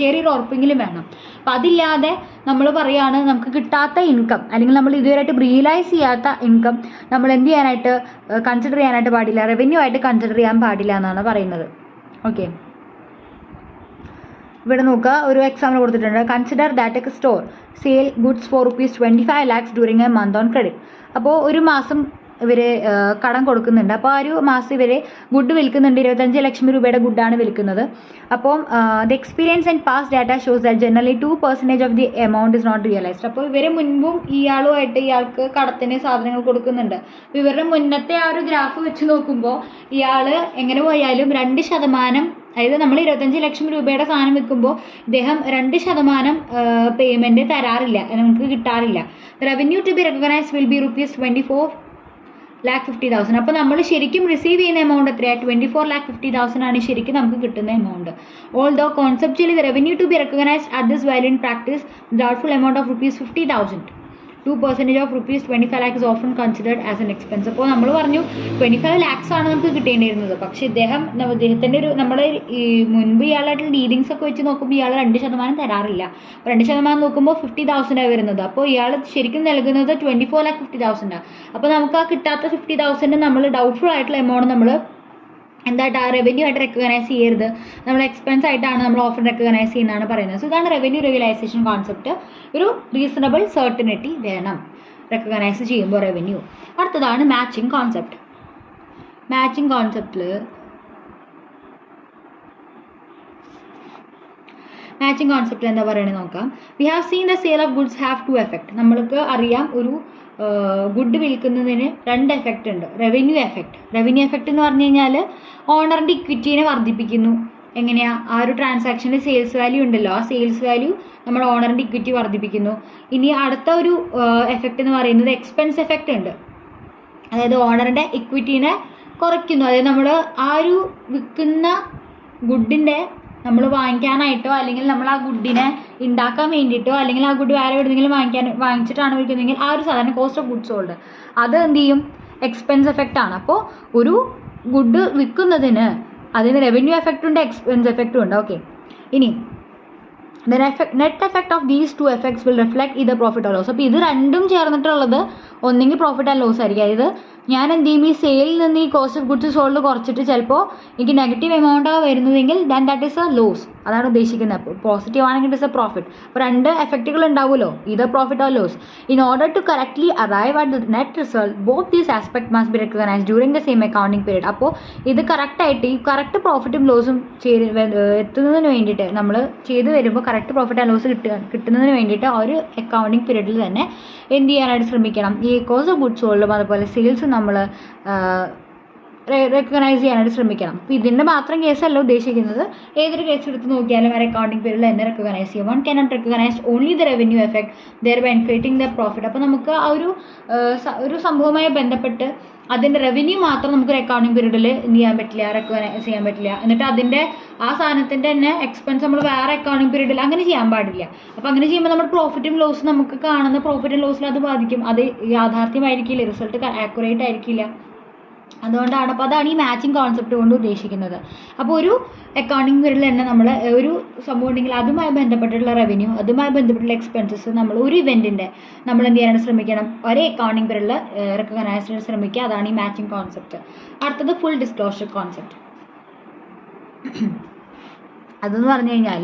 ചെറിയൊരു ഉറപ്പെങ്കിലും വേണം. അപ്പം അതില്ലാതെ നമ്മൾ പറയുകയാണ് നമുക്ക് കിട്ടാത്ത ഇൻകം, അല്ലെങ്കിൽ നമ്മൾ ഇതുവരെയായിട്ട് റിയലൈസ് ചെയ്യാത്ത ഇൻകം നമ്മൾ എന്ത് ചെയ്യാനായിട്ട് കൺസിഡർ ചെയ്യാനായിട്ട് പാടില്ല, റവന്യൂ ആയിട്ട് കൺസിഡർ ചെയ്യാൻ പാടില്ല എന്നാണ് പറയുന്നത്. ഓക്കെ, ഇവിടെ നോക്കുക, ഒരു എക്സാമ്പിൾ കൊടുത്തിട്ടുണ്ട്. Consider that A store sale goods for ₹25 lakhs during A month on credit. അപ്പോൾ ഒരു മാസം ഇവർ കടം കൊടുക്കുന്നുണ്ട്. അപ്പോൾ ആ ഒരു മാസം ഇവർ ഗുഡ് വിൽക്കുന്നുണ്ട്, 25 ലക്ഷം രൂപയുടെ ഗുഡാണ് വിൽക്കുന്നത്. അപ്പം the experience and past data shows that generally 2% of the amount is not realised. അപ്പോൾ ഇവർ മുൻപും ഇയാൾക്ക് കടത്തിന് സാധനങ്ങൾ കൊടുക്കുന്നുണ്ട്. അപ്പോൾ ഇവരുടെ മുന്നത്തെ ആ ഒരു ഗ്രാഫ് വെച്ച് നോക്കുമ്പോൾ ഇയാൾ എങ്ങനെ പോയാലും 2%, അതായത് നമ്മൾ 25 ലക്ഷം രൂപയുടെ സാധനം വിൽക്കുമ്പോൾ ഇദ്ദേഹം 2% പേയ്മെൻറ്റ് തരാറില്ല, നമുക്ക് കിട്ടാറില്ല. Revenue to be recognised will be ₹24,50,000. അപ്പോൾ നമ്മൾ ശരിക്കും റിസീവ് ചെയ്യുന്ന എമൗണ്ട് എത്രയാണ്? 24,50,000 ആണ് ശരിക്കും നമുക്ക് കിട്ടുന്ന amount. Although conceptually the revenue to be recognised at this value in practice the doubtful amount of ₹50,000. 2% of ₹25 lakh is often considered as an expense. അപ്പോൾ നമ്മൾ പറഞ്ഞു 25 lakhs ആണ് നമുക്ക് കിട്ടേണ്ടിയിരുന്നത്, പക്ഷേ ഇദ്ദേഹത്തിൻ്റെ നമ്മുടെ ഈ മുൻപ് ഇയാളായിട്ടുള്ള ഡീലിങ്സ് ഒക്കെ വെച്ച് നോക്കുമ്പോൾ ഇയാൾ 2% തരാറില്ല. 2% നോക്കുമ്പോൾ 50,000 വരുന്നത്. അപ്പോൾ ഇയാൾ ശരിക്കും നൽകുന്നത് 24,50,000. അപ്പോൾ നമുക്ക് ആ കിട്ടാത്ത 50,000 നമ്മൾ ഡൗട്ട്ഫുൾ ആയിട്ടുള്ള എമൗണ്ട് നമ്മൾ എന്തായിട്ട് ആ റവന്യൂ ആയിട്ട് റെക്കഗ്നൈസ് ചെയ്യരുത്, നമ്മൾ എക്സ്പെൻസ് ആയിട്ടാണ് നമ്മൾ ഓഫർ റെക്കഗ്നൈസ് ചെയ്യുന്നതാണ് പറയുന്നത്. സോ ഇതാണ് റവന്യൂ റിയലൈസേഷൻ കോൺസെപ്റ്റ്. ഒരു റീസണബിൾ സെർട്ടനിറ്റി വേണം റെക്കഗ്നൈസ് ചെയ്യുമ്പോൾ റവന്യൂ. അടുത്തതാണ് മാച്ചിങ് കോൺസെപ്റ്റ്. മാച്ചിങ് കോൺസെപ്റ്റിൽ മാച്ചിങ് കോൺസെപ്റ്റ് എന്താ പറയുന്നത് നോക്കാം. We have seen the sale of goods have two effect. നമ്മൾക്ക് അറിയാം ഒരു ഗുഡ് വിൽക്കുന്നതിന് 2 എഫക്റ്റ് ഉണ്ട്. റവന്യൂ എഫക്റ്റ് എന്ന് പറഞ്ഞു കഴിഞ്ഞാൽ ഓണറിൻ്റെ ഇക്വിറ്റീനെ വർദ്ധിപ്പിക്കുന്നു. എങ്ങനെയാ? ആ ഒരു ട്രാൻസാക്ഷൻ്റെ സെയിൽസ് വാല്യൂ ഉണ്ടല്ലോ, ആ സെയിൽസ് വാല്യൂ നമ്മുടെ ഓണറിൻ്റെ ഇക്വിറ്റി വർദ്ധിപ്പിക്കുന്നു. ഇനി അടുത്ത ഒരു എഫക്റ്റ് എന്ന് പറയുന്നത് എക്സ്പെൻസ് എഫക്റ്റ് ഉണ്ട്. അതായത് ഓണറിൻ്റെ ഇക്വിറ്റീനെ കുറയ്ക്കുന്നു. അതായത് നമ്മൾ ആ ഒരു വിൽക്കുന്ന ഗുഡിൻ്റെ നമ്മൾ വാങ്ങിക്കാനായിട്ടോ അല്ലെങ്കിൽ നമ്മൾ ആ ഗുഡിനെ ഉണ്ടാക്കാൻ വേണ്ടിയിട്ടോ അല്ലെങ്കിൽ ആ ഗുഡ് വേറെ എവിടെയെങ്കിലും വാങ്ങിച്ചിട്ടാണ് വിൽക്കുന്നതെങ്കിൽ ആ ഒരു സാധാരണ കോസ്റ്റ് ഓഫ് ഗുഡ്സ് സോൾഡ് അത് എന്ത് ചെയ്യും? എക്സ്പെൻസ് എഫക്റ്റ് ആണ്. അപ്പോൾ ഒരു ഗുഡ് വിൽക്കുന്നതിന് അതിന് റവന്യൂ എഫക്റ്റും ഉണ്ട്, എക്സ്പെൻസ് എഫക്റ്റും ഉണ്ട്. ഓക്കെ, ഇനി the net effect of these 2 effects will reflect either profit or loss. അപ്പോൾ ഇത് രണ്ടും ചേർന്നിട്ടുള്ളത് ഒന്നെങ്കിൽ പ്രോഫിറ്റ് ആൻഡ് ലോസ് ആയിരിക്കും. അതായത് ഞാൻ എന്ത് ചെയ്യും? ഈ സെയിലിൽ നിന്ന് ഈ കോസ്റ്റ് ഓഫ് ഗുഡ്സ് സോൾഡ് കുറച്ചിട്ട് ചിലപ്പോൾ എനിക്ക് നെഗറ്റീവ് എമൗണ്ടാണ് വരുന്നതെങ്കിൽ ദാറ്റ് ഈസ് എ ലോസ്. അതാണ് ഉദ്ദേശിക്കുന്നത്. അപ്പോൾ പോസിറ്റീവ് ആണെങ്കിൽ ഇറ്റ് ഇസ് എ പ്രോഫിറ്റ്. അപ്പോൾ 2 എഫക്റ്റുകൾ ഉണ്ടാവുമല്ലോ, either profit or loss. In order to correctly arrive at the net result both these aspect must be recognise during the same accounting period. അപ്പോൾ ഇത് കറക്റ്റായിട്ട് ഈ കറക്റ്റ് പ്രോഫിറ്റും ലോസും എത്തുന്നതിന് വേണ്ടിയിട്ട് നമ്മൾ ചെയ്ത് വരുമ്പോൾ കറക്റ്റ് പ്രോഫിറ്റ് ആൻഡ് ലോസ് കിട്ടുന്നതിന് വേണ്ടിയിട്ട് ആ ഒരു അക്കൗണ്ടിങ് പീരീഡിൽ തന്നെ എന്ത് ചെയ്യാനായിട്ട് ശ്രമിക്കണം? ഈ കോസ്റ്റ് ഓഫ് ഗുഡ്സ് സോൾഡും അതുപോലെ സെയിൽസും നമ്മൾ റെക്കഗ്നൈസ് ചെയ്യാനായിട്ട് ശ്രമിക്കണം. അപ്പോൾ ഇതിൻ്റെ മാത്രം കേസല്ല ഉദ്ദേശിക്കുന്നത്. ഏതൊരു കേസ് എടുത്ത് നോക്കിയാലും ആ അക്കൗണ്ടിങ് പീരീഡിൽ തന്നെ റെക്കഗ്നൈസ് ചെയ്യും. One can not recognise only the revenue effect thereby inflating the profit. അപ്പോൾ നമുക്ക് ആ ഒരു സംഭവവുമായി ബന്ധപ്പെട്ട് അതിൻ്റെ റവന്യൂ മാത്രം നമുക്കൊരു അക്കൗണ്ടിങ് പീരീഡിൽ എന്ത് ചെയ്യാൻ പറ്റില്ല, റെക്കഗ്നൈസ് ചെയ്യാൻ പറ്റില്ല. എന്നിട്ട് അതിൻ്റെ ആ സാധനത്തിൻ്റെ തന്നെ എക്സ്പെൻസ് നമ്മൾ വേറെ അക്കൗണ്ടിങ് പീരീഡിൽ അങ്ങനെ ചെയ്യാൻ പാടില്ല. അപ്പോൾ അങ്ങനെ ചെയ്യുമ്പോൾ നമ്മുടെ പ്രോഫിറ്റും ലോസും നമുക്ക് കാണുന്ന പ്രോഫിറ്റും ലോസിൽ അത് ബാധിക്കും. അത് യാഥാർത്ഥ്യമായിരിക്കില്ല, റിസൾട്ട് ആക്യുറേറ്റ് ആയിരിക്കില്ല. അതുകൊണ്ടാണ്. അപ്പോൾ അതാണ് ഈ മാച്ചിങ് കോൺസെപ്റ്റ് കൊണ്ട് ഉദ്ദേശിക്കുന്നത്. അപ്പോൾ ഒരു അക്കൗണ്ടിങ് പീരീഡിൽ തന്നെ നമ്മൾ ഒരു സംഭവം ഉണ്ടെങ്കിൽ അതുമായി ബന്ധപ്പെട്ടിട്ടുള്ള റവന്യൂ, അതുമായി ബന്ധപ്പെട്ടുള്ള എക്സ്പെൻസസ് നമ്മൾ ഒരു ഇവൻറ്റിൻ്റെ നമ്മൾ എന്ത് ചെയ്യാനായിട്ട് ശ്രമിക്കണം? ഒരേ അക്കൗണ്ടിങ് പീരീഡിൽ റെക്കഗ്നൈസ് ചെയ്യാൻ ശ്രമിക്കുക. അതാണ് ഈ മാച്ചിങ് കോൺസെപ്റ്റ്. അടുത്തത് ഫുൾ ഡിസ്ക്ലോഷർ കോൺസെപ്റ്റ്. അതെന്ന് പറഞ്ഞു കഴിഞ്ഞാൽ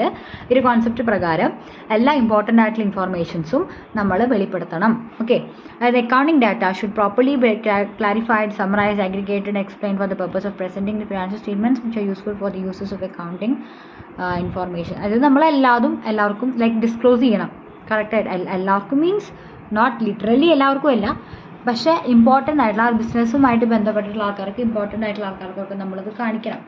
ഒരു കോൺസെപ്റ്റ് പ്രകാരം എല്ലാ ഇമ്പോർട്ടൻ്റ് ആയിട്ടുള്ള ഇൻഫോർമേഷൻസും നമ്മൾ വെളിപ്പെടുത്തണം. ഓക്കെ, അതായത് accounting data should properly B clarified, summarise, aggregated, explain for the purpose of presenting the financial statements which are useful for the users of accounting information. അതായത് എല്ലാവർക്കും ലൈക്ക് ഡിസ്ക്ലോസ് ചെയ്യണം കറക്റ്റായിട്ട്. എല്ലാവർക്കും മീൻസ് നോട്ട് ലിറ്ററലി എല്ലാവർക്കും അല്ല, പക്ഷേ important ആയിട്ടുള്ള ആ ബിസിനസ്സുമായിട്ട് ബന്ധപ്പെട്ടിട്ടുള്ള ആൾക്കാർക്ക്, ഇമ്പോർട്ടൻ്റ് ആയിട്ടുള്ള ആൾക്കാർക്കൊക്കെ നമ്മളത് കാണിക്കണം.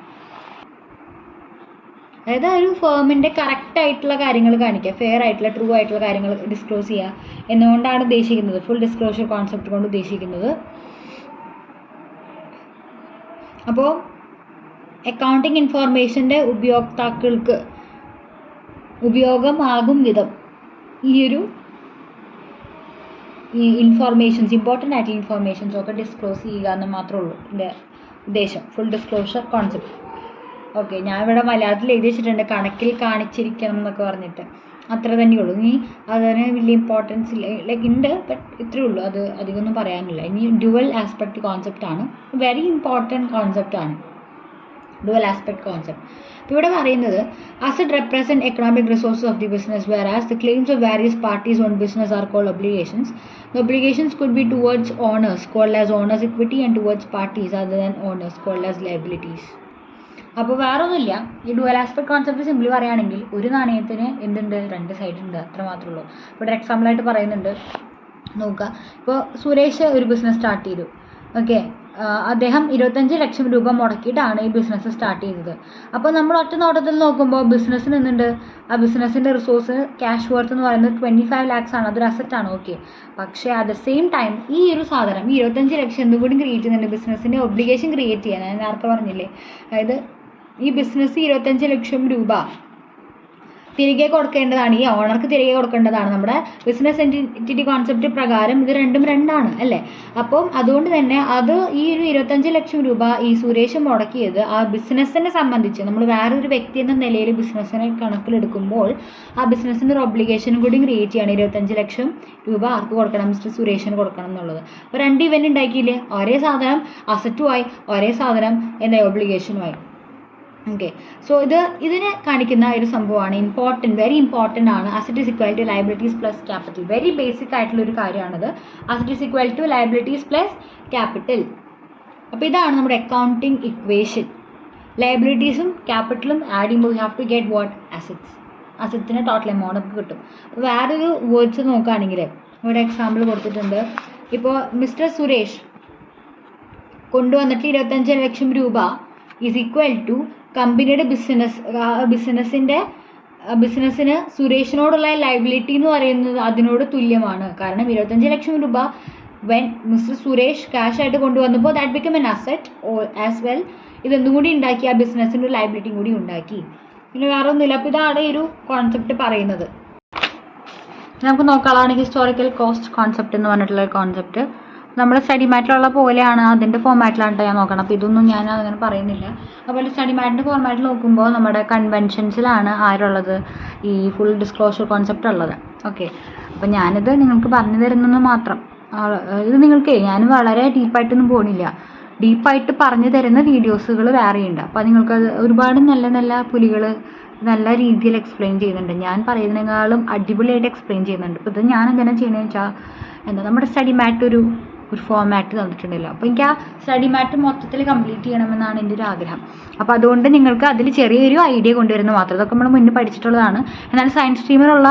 അതായത് ഒരു ഫേമിൻ്റെ കറക്റ്റ് ആയിട്ടുള്ള കാര്യങ്ങൾ കാണിക്കുക, ഫെയർ ആയിട്ടുള്ള ട്രൂ ആയിട്ടുള്ള കാര്യങ്ങൾ ഡിസ്ക്ലോസ് ചെയ്യുക എന്നുകൊണ്ടാണ് ഉദ്ദേശിക്കുന്നത് ഫുൾ ഡിസ്ക്ലോഷർ കോൺസെപ്റ്റ് കൊണ്ട് ഉദ്ദേശിക്കുന്നത്. അപ്പോൾ അക്കൗണ്ടിങ് ഇൻഫോർമേഷൻ്റെ ഉപയോക്താക്കൾക്ക് ഉപയോഗമാകും വിധം ഈ ഇൻഫോർമേഷൻസ്, ഇമ്പോർട്ടൻ്റ് ആയിട്ടുള്ള ഇൻഫോർമേഷൻസ് ഒക്കെ ഡിസ്ക്ലോസ് ചെയ്യുക എന്ന് മാത്രമേ ഉള്ളൂ എൻ്റെ ഉദ്ദേശം ഫുൾ ഡിസ്ക്ലോഷർ കോൺസെപ്റ്റ്. ഓക്കെ, ഞാൻ ഇവിടെ മലയാളത്തിൽ എഴുതി വെച്ചിട്ടുണ്ട് കണക്കിൽ കാണിച്ചിരിക്കണം എന്നൊക്കെ പറഞ്ഞിട്ട്. അത്ര തന്നെയുള്ളൂ. ഇനി അതിന് വലിയ ഇമ്പോർട്ടൻസ് ഇല്ല, ലൈക്ക് ഉണ്ട്, ബട്ട് ഇത്രയേ ഉള്ളൂ. അത് അധികമൊന്നും പറയാനില്ല. ഇനി ഡ്യുവൽ ആസ്പെക്ട് കോൺസെപ്റ്റാണ്, വെരി ഇമ്പോർട്ടൻറ്റ് കോൺസെപ്റ്റാണ് ഡ്യുവൽ ആസ്പെക്ട് കോൺസെപ്റ്റ്. ഇപ്പോൾ ഇവിടെ പറയുന്നത് asset represent economic resources of the business, whereas the claims of various parties on business are called obligations. The obligations could be towards owners called as owners equity and towards parties other than owners called as liabilities. അപ്പോൾ വേറെ ഒന്നുമില്ല. ഈ dual aspect concept simply പറയുകയാണെങ്കിൽ ഒരു നാണയത്തിന് എന്തുണ്ട്? 2 side ഉണ്ട്, അത്ര മാത്രമേ ഉള്ളൂ. ഇവിടെ എക്സാമ്പിളായിട്ട് പറയുന്നുണ്ട്, നോക്കുക. ഇപ്പോൾ സുരേഷ് ഒരു ബിസിനസ് സ്റ്റാർട്ട് ചെയ്തു. ഓക്കെ, അദ്ദേഹം 25 ലക്ഷം രൂപ മുടക്കിയിട്ടാണ് ഈ ബിസിനസ് സ്റ്റാർട്ട് ചെയ്തത്. അപ്പോൾ നമ്മൾ ഒറ്റ നോട്ടത്തിൽ നോക്കുമ്പോൾ ബിസിനസ്സിന് എന്തുണ്ട്? ആ ബിസിനസ്സിൻ്റെ റിസോഴ്സ് ക്യാഷ് വർത്ത് എന്ന് പറയുന്നത് 25 lakhs ആണ്. അതൊരു അസറ്റാണ്. ഓക്കെ, പക്ഷേ അറ്റ് ദ സെയിം ടൈം ഈ ഒരു സാധനം 25 ലക്ഷം എന്തും കൂടി ക്രിയേറ്റ് ചെയ്യുന്നുണ്ട്, ബിസിനസ്സിൻ്റെ ഒബ്ലിഗേഷൻ ക്രിയേറ്റ് ചെയ്യാൻ. ഞാൻ നേരത്തെ പറഞ്ഞില്ലേ, അതായത് ഈ ബിസിനസ് 25 ലക്ഷം രൂപ തിരികെ കൊടുക്കേണ്ടതാണ്, ഈ ഓണർക്ക് തിരികെ കൊടുക്കേണ്ടതാണ്. നമ്മുടെ ബിസിനസ് എൻറ്റിറ്റി കോൺസെപ്റ്റ് പ്രകാരം ഇത് രണ്ടും രണ്ടാണ് അല്ലേ? അപ്പം അതുകൊണ്ട് തന്നെ അത് ഈ ഒരു 25 ലക്ഷം രൂപ ഈ സുരേഷ് മുടക്കിയത് ആ ബിസിനസ്സിനെ സംബന്ധിച്ച് നമ്മൾ വേറൊരു വ്യക്തി എന്ന നിലയിൽ ബിസിനസ്സിനെ കണക്കിലെടുക്കുമ്പോൾ ആ ബിസിനസ്സിൻ്റെ ഒരു ഒബ്ലിഗേഷനും കൂടി ക്രിയേറ്റ് ചെയ്യാണ്. 25 ലക്ഷം രൂപ ആർക്ക് കൊടുക്കണം? മിസ്റ്റർ സുരേഷിന് കൊടുക്കണം എന്നുള്ളത്. അപ്പോൾ 2 ഇവൻ്റ് ഉണ്ടാക്കിയില്ലേ? ഒരേ സാധനം അസറ്റുമായി, ഒരേ സാധനം എന്താ ഒബ്ലിഗേഷനുമായി. ഓക്കെ, സോ ഇതിനെ കാണിക്കുന്ന ഒരു സംഭവമാണ്, വെരി ഇമ്പോർട്ടൻ്റ് ആണ്. Asset is equal to liabilities plus capital. Very basic ആയിട്ടുള്ള ഒരു കാര്യമാണത്. Asset is equal to liabilities plus capital. അപ്പോൾ ഇതാണ് നമ്മുടെ അക്കൗണ്ടിങ് ഇക്വേഷൻ. ലയബിലിറ്റീസും ക്യാപിറ്റലും ആഡ് ചെയ്യുമ്പോൾ you have to get what? Assets. അസറ്റിന് ടോട്ടൽ എമൗണ്ട് നമുക്ക് കിട്ടും. അപ്പോൾ വേറൊരു വേർഡ്സ് നോക്കുകയാണെങ്കിൽ ഇവിടെ എക്സാമ്പിൾ കൊടുത്തിട്ടുണ്ട്. ഇപ്പോൾ മിസ്റ്റർ സുരേഷ് കൊണ്ടുവന്നിട്ട് 25 ലക്ഷം രൂപ ഈസ് ഈക്വൽ ടു കമ്പനിയുടെ ബിസിനസ്സിന് സുരേഷിനോടുള്ള ലയബിലിറ്റി എന്ന് പറയുന്നത് അതിനോട് തുല്യമാണ്. കാരണം 25 ലക്ഷം രൂപ വെൻ മിസ്റ്റർ സുരേഷ് ക്യാഷ് ആയിട്ട് കൊണ്ടുവന്നപ്പോൾ that become an asset as well. ഇതെന്തും കൂടി ഉണ്ടാക്കി, ആ ബിസിനസ്സിൻ്റെ ഒരു ലയബിലിറ്റിയും കൂടി ഉണ്ടാക്കി. പിന്നെ വേറെ ഒന്നുമില്ല. അപ്പോൾ ഇതാണ് ഈ ഒരു കോൺസെപ്റ്റ് പറയുന്നത്. നമുക്ക് നോക്കാനാണ് ഹിസ്റ്റോറിക്കൽ കോസ്റ്റ് കോൺസെപ്റ്റ് എന്ന് പറഞ്ഞിട്ടുള്ള കോൺസെപ്റ്റ്. നമ്മുടെ സ്റ്റഡി മാറ്റിലുള്ള പോലെയാണ്, അതിൻ്റെ ഫോർമാറ്റിലാണ് ഞാൻ നോക്കണം. അപ്പോൾ ഇതൊന്നും ഞാൻ അങ്ങനെ പറയുന്നില്ല. അതുപോലെ സ്റ്റഡി മാറ്റിൻ്റെ ഫോർമാറ്റിൽ നോക്കുമ്പോൾ നമ്മുടെ കൺവെൻഷൻസിലാണ് ആരുള്ളത്, ഈ ഫുൾ ഡിസ്ക്ലോഷർ കോൺസെപ്റ്റ് ഉള്ളത്. ഓക്കെ, അപ്പോൾ ഞാനിത് നിങ്ങൾക്ക് പറഞ്ഞു തരുന്നെന്ന് മാത്രം. ഇത് നിങ്ങൾക്ക് ഞാൻ വളരെ ഡീപ്പായിട്ടൊന്നും പോണില്ല. ഡീപ്പായിട്ട് പറഞ്ഞു തരുന്ന വീഡിയോസുകൾ വേറെയുണ്ട്. അപ്പോൾ നിങ്ങൾക്ക് ഒരുപാട് നല്ല നല്ല പുലികൾ നല്ല രീതിയിൽ എക്സ്പ്ലെയിൻ ചെയ്യുന്നുണ്ട്. ഞാൻ പറയുന്നതിനേക്കാളും അടിപൊളിയായിട്ട് എക്സ്പ്ലെയിൻ ചെയ്യുന്നുണ്ട്. ഇപ്പോൾ ഇത് ഞാൻ എങ്ങനെ ചെയ്യണമെന്ന് വെച്ചാൽ നമ്മുടെ സ്റ്റഡി മാറ്റ് ഒരു ഫോർമാറ്റ് തന്നിട്ടുണ്ടല്ലോ. അപ്പോൾ എനിക്ക് ആ സ്റ്റഡി മാറ്റ് മൊത്തത്തിൽ കംപ്ലീറ്റ് ചെയ്യണമെന്നാണ് എൻ്റെ ഒരു ആഗ്രഹം. അപ്പോൾ അതുകൊണ്ട് നിങ്ങൾക്ക് അതിൽ ചെറിയൊരു ഐഡിയ കൊണ്ടുവരുന്നത് മാത്രം. ഇതൊക്കെ നമ്മൾ മുന്നേ പഠിച്ചിട്ടുള്ളതാണ്. എന്നാൽ സയൻസ് സ്ട്രീമിലുള്ള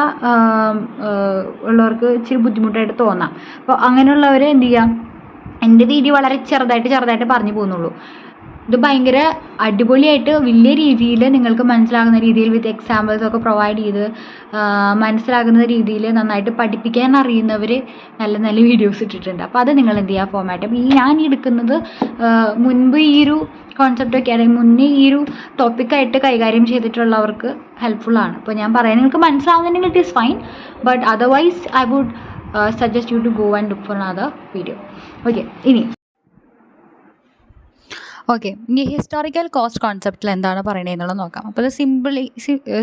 ഉള്ളവർക്ക് ഇച്ചിരി ബുദ്ധിമുട്ടായിട്ട് തോന്നാം. അപ്പോൾ അങ്ങനെയുള്ളവർ എന്ത് ചെയ്യാം, എൻ്റെ വീഡിയോ വളരെ ചെറുതായിട്ട് പറഞ്ഞു പോകുന്നുള്ളൂ. ഇത് ഭയങ്കര അടിപൊളിയായിട്ട് വലിയ രീതിയിൽ നിങ്ങൾക്ക് മനസ്സിലാകുന്ന രീതിയിൽ വിത്ത് എക്സാമ്പിൾസ് ഒക്കെ പ്രൊവൈഡ് ചെയ്ത് മനസ്സിലാകുന്ന രീതിയിൽ നന്നായിട്ട് പഠിപ്പിക്കാൻ അറിയുന്നവർ നല്ല നല്ല വീഡിയോസ് ഇട്ടിട്ടുണ്ട്. അപ്പോൾ അത് നിങ്ങൾ എന്ത് ചെയ്യുക ഫോർമാറ്റ്. അപ്പോൾ ഞാൻ എടുക്കുന്നത് മുൻപ് ഈ ഒരു കോൺസെപ്റ്റൊക്കെ അല്ലെങ്കിൽ മുന്നേ ഈ ഒരു ടോപ്പിക്കായിട്ട് കൈകാര്യം ചെയ്തിട്ടുള്ളവർക്ക് ഹെൽപ്ഫുള്ളാണ്. അപ്പോൾ ഞാൻ പറയാൻ നിങ്ങൾക്ക് മനസ്സിലാവുന്നുണ്ടെങ്കിൽ it is fine, but otherwise I would suggest you to go and look for another video. Okay, ഈ ഹിസ്റ്റോറിക്കൽ കോസ്റ്റ് കോൺസെപ്റ്റിൽ എന്താണ് പറയുന്നത് എന്നുള്ളത് നോക്കാം. അപ്പോൾ ഇത്